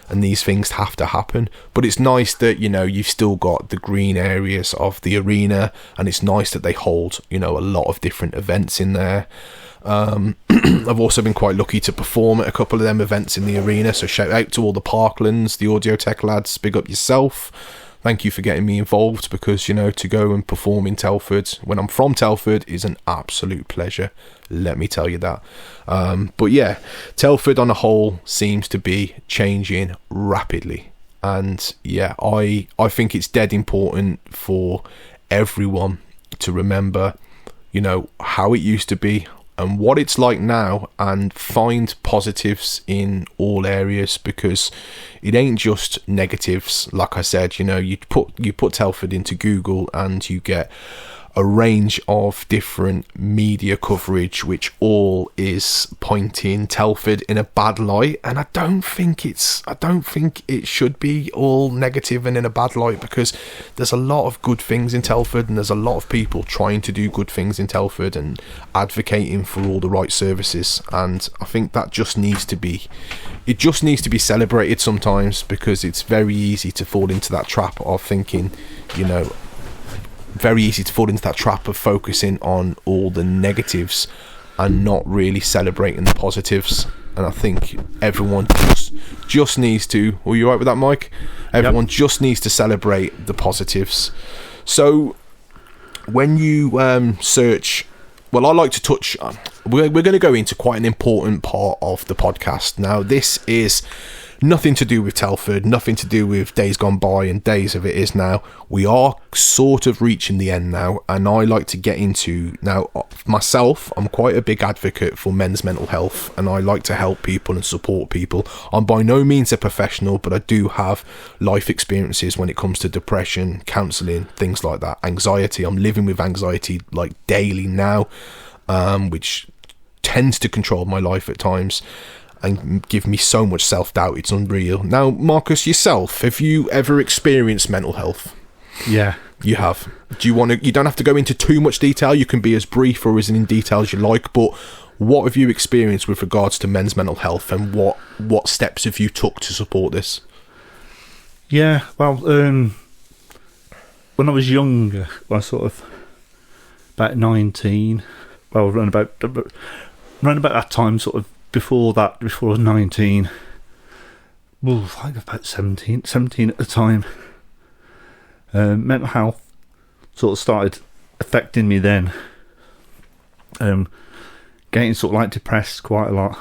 and these things have to happen. But it's nice that, you know, you've still got the green areas of the arena, and it's nice that they hold, you know, a lot of different events in there. I've also been quite lucky to perform at a couple of them events in the arena, so shout out to all the Parklands, the Audio Tech lads, big up yourself. Thank you for getting me involved, because, you know, to go and perform in Telford when I'm from Telford is an absolute pleasure, let me tell you that. But yeah, Telford on a whole seems to be changing rapidly, and yeah, I think it's dead important for everyone to remember, you know, how it used to be and what it's like now, and find positives in all areas, because it ain't just negatives. Like I said, you know, you put Telford into Google and you get a range of different media coverage which all is pointing Telford in a bad light, and I don't think it should be all negative and in a bad light, because there's a lot of good things in Telford, and there's a lot of people trying to do good things in Telford and advocating for all the right services, and I think that just needs to be celebrated sometimes, because it's very easy to fall into that trap of thinking, you know, very easy to fall into that trap of focusing on all the negatives and not really celebrating the positives. And I think everyone just needs to, are you right with that, Mike? Everyone just needs to celebrate the positives. So when you search, well, I like to touch, we're going to go into quite an important part of the podcast. Now, this is nothing to do with Telford, nothing to do with days gone by and days of it is now. We are sort of reaching the end now, and I like to get into, now myself, I'm quite a big advocate for men's mental health, and I like to help people and support people. I'm by no means a professional, but I do have life experiences when it comes to depression, counselling, things like that. Anxiety, I'm living with anxiety like daily now, which tends to control my life at times and give me so much self-doubt, it's unreal. Now, Marcus, yourself, have you ever experienced mental health? Yeah. You have. You don't have to go into too much detail, you can be as brief or as in detail as you like, but what have you experienced with regards to men's mental health, and what steps have you took to support this? Yeah, well, when I was younger, I sort of, about 19, well, around about that time, sort of, before I was 19, well, I think about 17 at the time, mental health sort of started affecting me then, getting sort of like depressed quite a lot,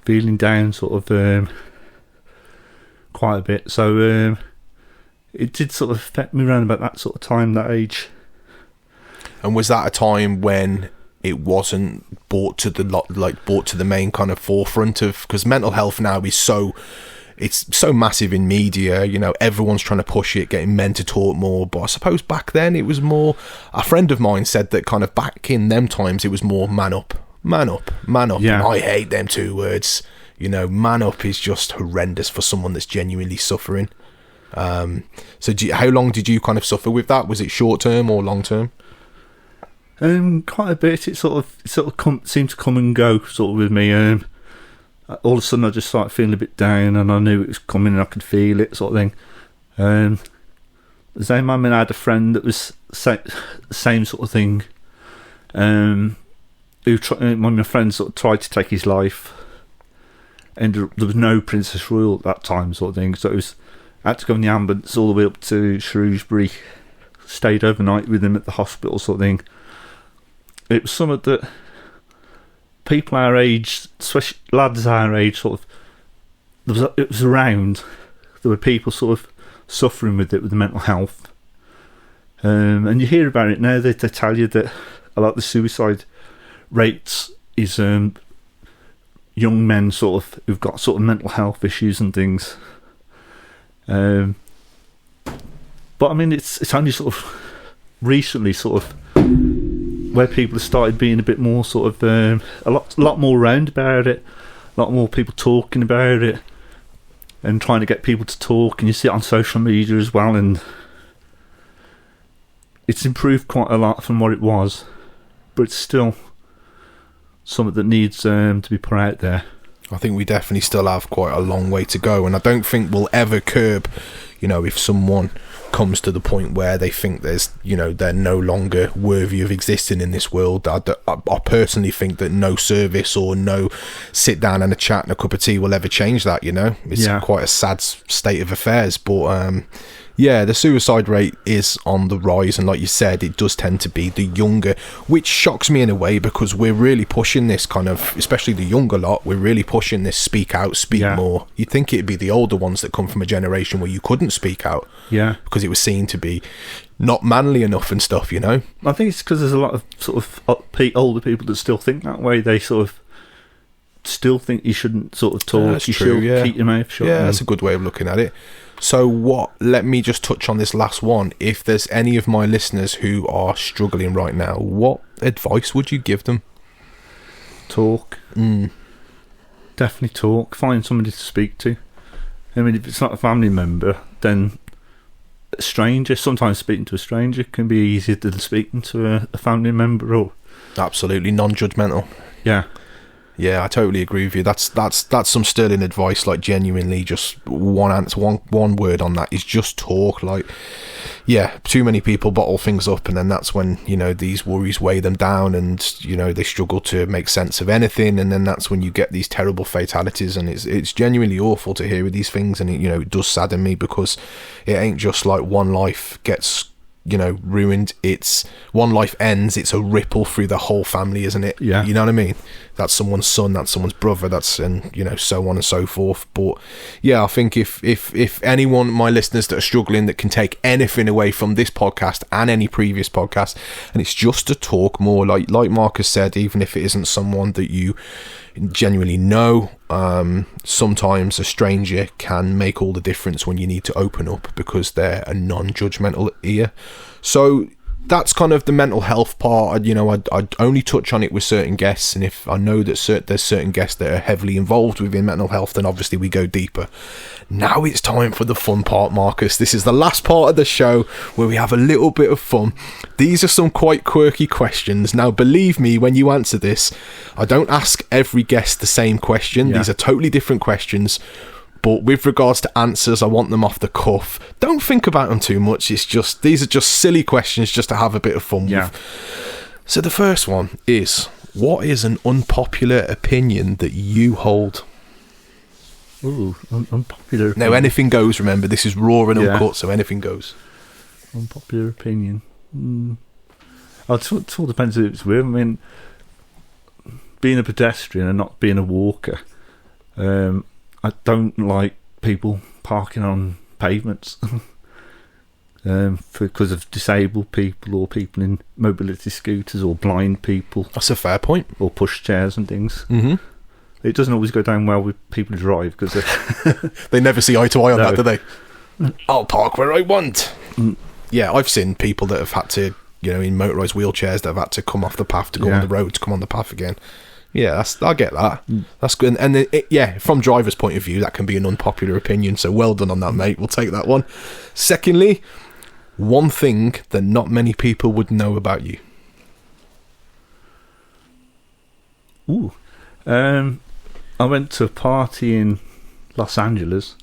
feeling down sort of quite a bit, so it did sort of affect me around about that sort of time, that age. And was that a time when it wasn't brought to the main kind of forefront of, because mental health now is it's so massive in media, you know, everyone's trying to push it, getting men to talk more, but I suppose back then it was more, a friend of mine said that kind of back in them times it was more man up. Yeah. And I hate them two words, you know, man up is just horrendous for someone that's genuinely suffering. So how long did you kind of suffer with that? Was it short term or long term? Quite a bit. It sort of seemed to come and go sort of with me. All of a sudden I just started feeling a bit down, and I knew it was coming and I could feel it, sort of thing. The same time, I had a friend that was same sort of thing. One of my friends sort of tried to take his life, and there was no Princess Royal at that time, sort of thing. So I had to go in the ambulance all the way up to Shrewsbury, stayed overnight with him at the hospital, sort of thing. It was something that people our age, especially lads our age, sort of, it was around. There were people sort of suffering with it, with the mental health. And you hear about it now, they tell you that a lot of the suicide rates is young men sort of who've got sort of mental health issues and things. But I mean, it's only sort of recently sort of where people have started being a bit more sort of a lot more round about it, a lot more people talking about it and trying to get people to talk, and you see it on social media as well, and it's improved quite a lot from what it was, but it's still something that needs to be put out there. I think we definitely still have quite a long way to go, and I don't think we'll ever curb, if someone comes to the point where they think they're no longer worthy of existing in this world. I personally think that no service or no sit down and a chat and a cup of tea will ever change that. It's quite a sad state of affairs, but the suicide rate is on the rise, and like you said, it does tend to be the younger, which shocks me in a way, because we're really pushing this kind of, especially the younger lot, we're really pushing this speak out, speak more. You'd think it'd be the older ones that come from a generation where you couldn't speak out, because it was seen to be not manly enough and stuff, I think it's because there's a lot of sort of older people that still think that way. They sort of still think you shouldn't sort of talk, you should keep your mouth shut. Yeah, that's a good way of looking at it. So let me just touch on this last one. If there's any of my listeners who are struggling right now, what advice would you give them? Talk. Definitely talk. Find somebody to speak to. I mean, if it's not a family member, then a stranger. Sometimes speaking to a stranger can be easier than speaking to a family member. Or absolutely non-judgmental. Yeah, I totally agree with you. That's some sterling advice. Like, genuinely, just one answer, one word on that is just talk. Like, too many people bottle things up, and then that's when these worries weigh them down, and they struggle to make sense of anything, and then that's when you get these terrible fatalities, and it's genuinely awful to hear these things, and it does sadden me, because it ain't just like one life gets ruined. It's one life ends, it's a ripple through the whole family, isn't it? You know what I mean? That's someone's son, that's someone's brother, and so on and so forth. But I think if anyone, my listeners that are struggling, that can take anything away from this podcast and any previous podcast, and it's just to talk more, like Marcus said, even if it isn't someone that you genuinely know, sometimes a stranger can make all the difference when you need to open up, because they're a non-judgmental ear. So that's kind of the mental health part. I'd only touch on it with certain guests, and if I know that there's certain guests that are heavily involved within mental health, then obviously we go deeper. Now it's time for the fun part, Marcus. This is the last part of the show where we have a little bit of fun. These are some quite quirky questions. Now, believe me, when you answer this, I don't ask every guest the same question. These are totally different questions. But with regards to answers, I want them off the cuff. Don't think about them too much. These are just silly questions just to have a bit of fun with. So the first one is, what is an unpopular opinion that you hold? Ooh, unpopular opinion. Now, anything goes, remember. This is raw and uncut, so anything goes. Unpopular opinion. It all depends who it's with. I mean, being a pedestrian and not being a walker, I don't like people parking on pavements because of disabled people, or people in mobility scooters, or blind people. That's a fair point. Or push chairs and things. Mm-hmm. It doesn't always go down well with people who drive, because they never see eye to eye on that, do they? I'll park where I want. Yeah, I've seen people that have had to, in motorised wheelchairs, that have had to come off the path to go on the road, to come on the path again. Yeah, I get that. That's good. And from driver's point of view, that can be an unpopular opinion. So well done on that, mate. We'll take that one. Secondly, one thing that not many people would know about you. Ooh. I went to a party in Los Angeles,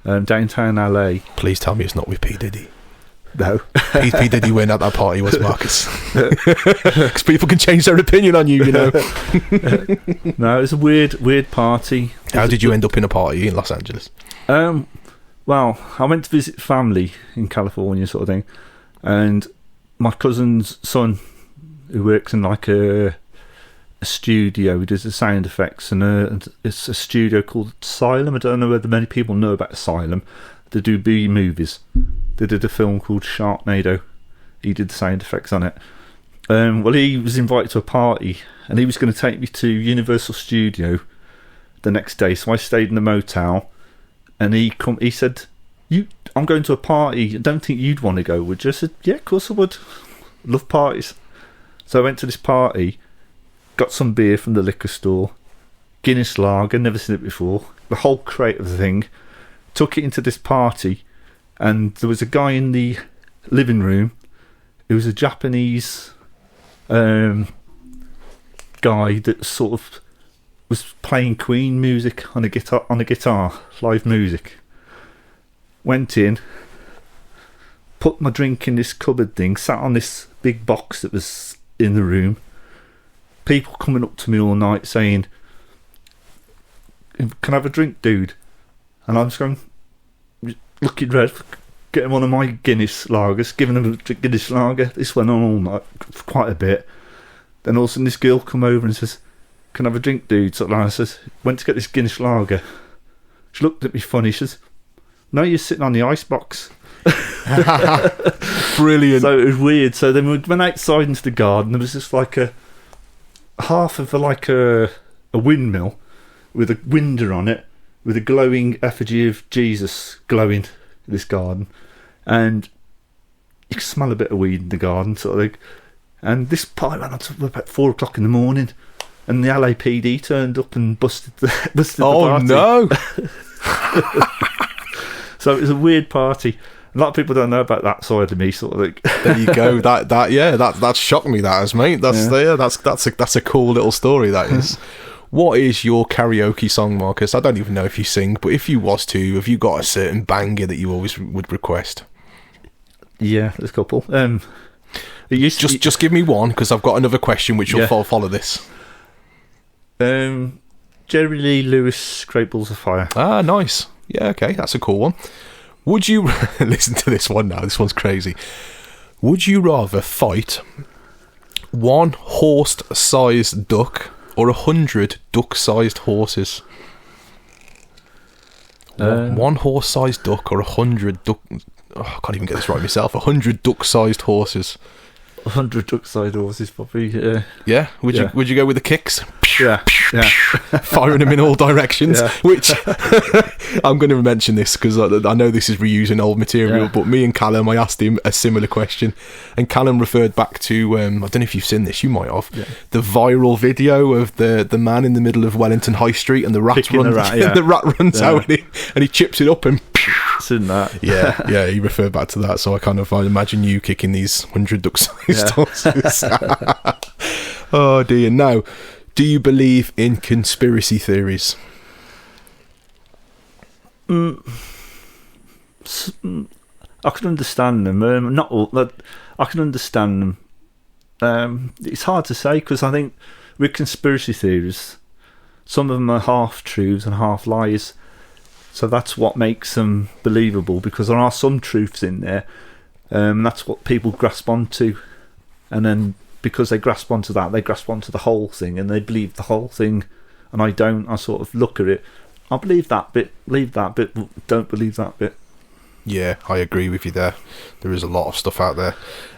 downtown LA. Please tell me it's not with P. Diddy. No. P. Diddy went at that party, was Marcus. Because people can change their opinion on you, you know. No, it was a weird party. How did you end up in a party in Los Angeles? Well, I went to visit family in California, sort of thing, and my cousin's son, who works in like a studio, who does the sound effects, and it's a studio called Asylum. I don't know whether many people know about Asylum. They do B movies. They did a film called Sharknado. He did the sound effects on it. Well, he was invited to a party, and he was going to take me to Universal Studio the next day. So I stayed in the motel, and he said, I'm going to a party. I don't think you'd want to go, would you? I said, yeah, of course I would. Love parties. So I went to this party, got some beer from the liquor store, Guinness Lager, never seen it before, the whole crate of the thing, took it into this party, and there was a guy in the living room who was a Japanese guy that sort of was playing Queen music on a guitar, live music. Went in, put my drink in this cupboard thing, sat on this big box that was in the room. People coming up to me all night saying, "Can I have a drink, dude?" And I'm just going, looking red, getting one of my Guinness lagers, giving them a Guinness lager. This went on all night, for quite a bit. Then all of a sudden this girl come over and says, "Can I have a drink, dude?" So I says, went to get this Guinness lager. She looked at me funny. She says, "No, you're sitting on the icebox." Brilliant. So it was weird. So then we went outside into the garden. There was just like a half of a windmill with a window on it, with a glowing effigy of Jesus glowing in this garden, and you can smell a bit of weed in the garden, sort of thing. And this party went on to about 4 o'clock in the morning, and the LAPD turned up and busted the party. Oh no! So it was a weird party. A lot of people don't know about that side of me, sort of thing. There you go. That shocked me. That has, mate. That's a cool little story. That is. What is your karaoke song, Marcus? I don't even know if you sing, but if you was to, have you got a certain banger that you always would request? Yeah, there's a couple. Just give me one, because I've got another question which will follow this. Jerry Lee Lewis, Great Balls of Fire. Ah, nice. Yeah, okay, that's a cool one. Would you listen to this one now? This one's crazy. Would you rather fight one horse-sized duck or 100 duck-sized horses? One horse-sized duck or 100 duck... Oh, I can't even get this right myself. 100 duck-sized horses. 100 duck-sized horses, probably. Yeah? Would you go with the kicks? Yeah. Firing them in all directions. Yeah. Which I'm going to mention this because I know this is reusing old material. But me and Callum, I asked him a similar question, and Callum referred back to I don't know if you've seen this. You might have the viral video of the man in the middle of Wellington High Street and the rat runs. The rat runs out and he chips it up and. Seen that. Yeah. He referred back to that. So I imagine you kicking these 100 duck-sized horses. Oh dear. Now, do you believe in conspiracy theories? I can understand them. Not all, but I can understand them. It's hard to say, because I think with conspiracy theories, some of them are half truths and half lies. So that's what makes them believable, because there are some truths in there. That's what people grasp onto, and then because they grasp onto that, they grasp onto the whole thing, and they believe the whole thing. And I don't. I sort of look at it. I believe that bit, don't believe that bit. Yeah, I agree with you there. There is a lot of stuff out there.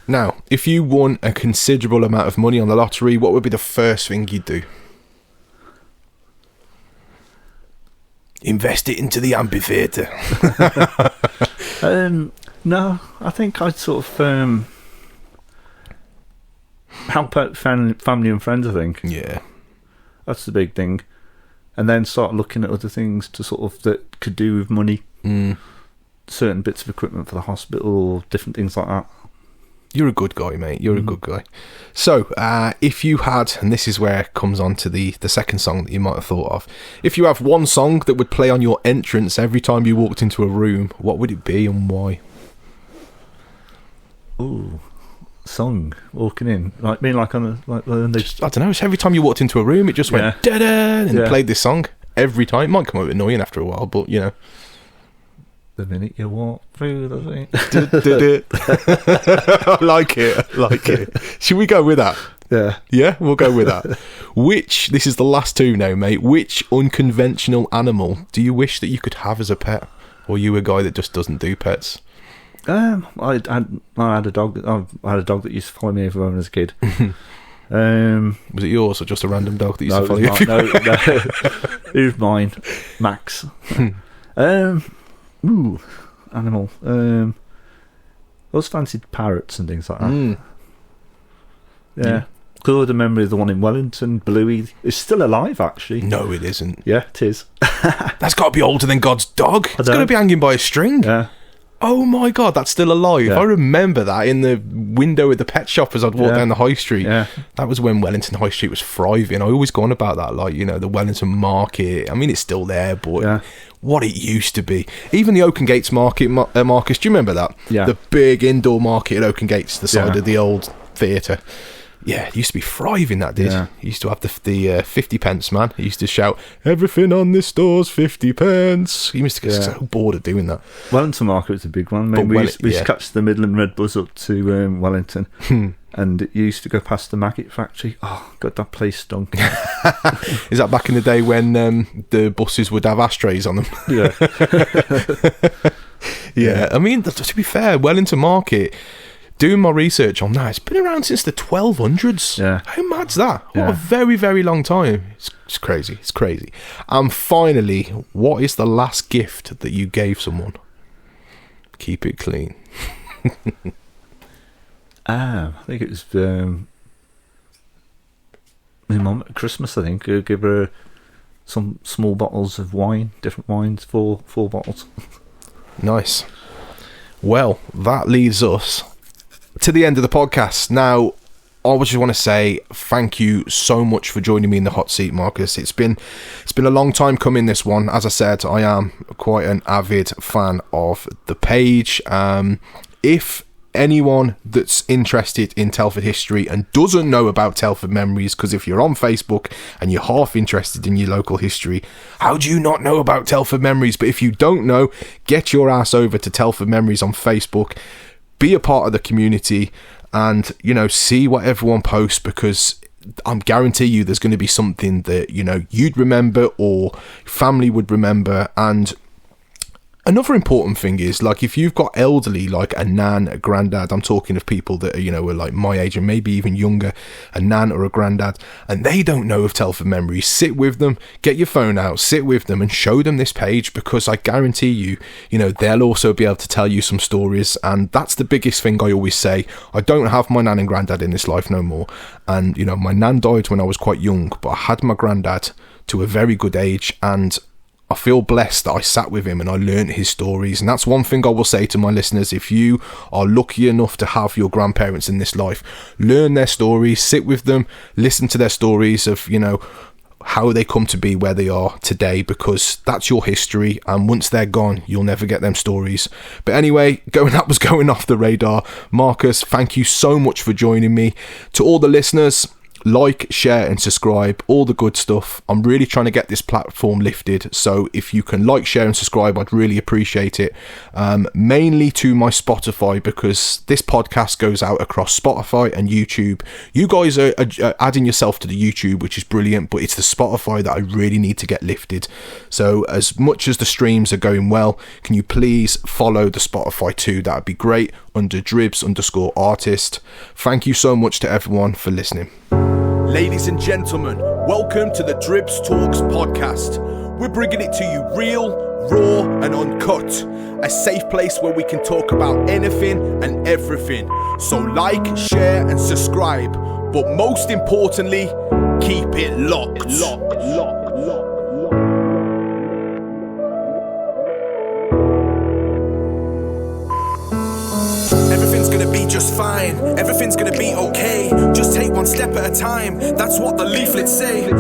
Now, if you won a considerable amount of money on the lottery, what would be the first thing you'd do? Invest it into the amphitheatre. No, I think I'd sort of help out family and friends, I think. Yeah. That's the big thing. And then start looking at other things to sort of that could do with money. Certain bits of equipment for the hospital or different things like that. You're a good guy, mate. You're a good guy. So, if you had, and this is where it comes on to the second song that you might have thought of. If you have one song that would play on your entrance every time you walked into a room, what would it be and why? Ooh, song walking in, like being like on a like when they I don't know. It's every time you walked into a room, it just went da da and played this song every time. It might come out annoying after a while, but you know. The minute you walk through the thing. I like it. Should we go with that? Yeah, we'll go with that. This is the last two now, mate. Which unconventional animal do you wish that you could have as a pet? Or are you a guy that just doesn't do pets? I had a dog. I had a dog that used to follow me everywhere when I was a kid. Was it yours or just a random dog that used to follow you? No, it was mine, Max. Animal. I always fancied parrots and things like that. Yeah. Could remember the one in Wellington, Bluey. It's still alive, actually. No, it isn't. Yeah, it is. That's got to be older than God's dog. It's got to be hanging by a string. Yeah. Oh my God, that's still alive. Yeah. I remember that in the window at the pet shop as I'd walk down the high street. Yeah. That was when Wellington High Street was thriving. I always go on about that, like, you know, the Wellington Market. I mean, it's still there, but what it used to be. Even the Oaken Gates Market, Marcus, do you remember that? Yeah. The big indoor market at Oaken Gates, the side of the old theatre. Yeah, it used to be thriving, that did. Yeah. He used to have the 50 pence, man. He used to shout, everything on this store's 50 pence. He must get so bored of doing that. Wellington Market was a big one. I mean, we used to catch the Midland Red Bus up to Wellington, and it used to go past the maggot factory. Oh, God, that place stunk. Is that back in the day when the buses would have ashtrays on them? Yeah. I mean, to be fair, Wellington Market... Doing my research on that, it's been around since the 1200s. Yeah. How mad's that? What a very, very long time. It's crazy. It's crazy. And finally, what is the last gift that you gave someone? Keep it clean. I think it was my mum at Christmas, I think. I gave her some small bottles of wine, different wines, four bottles. Nice. Well, that leads us to the end of the podcast. Now, I just want to say thank you so much for joining me in the hot seat, Marcus. It's been a long time coming, this one. As I said, I am quite an avid fan of the page. If anyone that's interested in Telford history and doesn't know about Telford Memories, because if you're on Facebook and you're half interested in your local history, how do you not know about Telford Memories? But if you don't know, get your ass over to Telford Memories on Facebook. Be a part of the community and, you know, see what everyone posts, because I'm guarantee you there's going to be something that, you know, you'd remember or family would remember. And another important thing is, like, if you've got elderly, like a nan, a granddad, I'm talking of people that are, you know, are like my age and maybe even younger, a nan or a granddad, and they don't know of Telford Memories, sit with them, get your phone out, sit with them and show them this page, because I guarantee you, you know, they'll also be able to tell you some stories. And that's the biggest thing I always say. I don't have my nan and granddad in this life no more. And, you know, my nan died when I was quite young, but I had my granddad to a very good age, and I feel blessed that I sat with him and I learned his stories. And that's one thing I will say to my listeners. If you are lucky enough to have your grandparents in this life, learn their stories, sit with them, listen to their stories of, you know, how they come to be where they are today, because that's your history, and once they're gone, you'll never get them stories. But anyway, that was going off the radar. Marcus, thank you so much for joining me. To all the listeners, like, share and subscribe, all the good stuff. I'm really trying to get this platform lifted, so if you can like, share and subscribe, I'd really appreciate it. Mainly to my Spotify, because this podcast goes out across Spotify and YouTube. You guys are adding yourself to the YouTube, which is brilliant, but it's the Spotify that I really need to get lifted. So as much as the streams are going well, can you please follow the Spotify too? That'd be great, under Dribbz_artist. Thank you so much to everyone for listening. Ladies and gentlemen, welcome to the Dribbz Talks podcast. We're bringing it to you real, raw and uncut. A safe place where we can talk about anything and everything. So like, share and subscribe. But most importantly, Keep it locked. Everything's gonna be just fine, everything's gonna be okay. Just take one step at a time, that's what the leaflets say.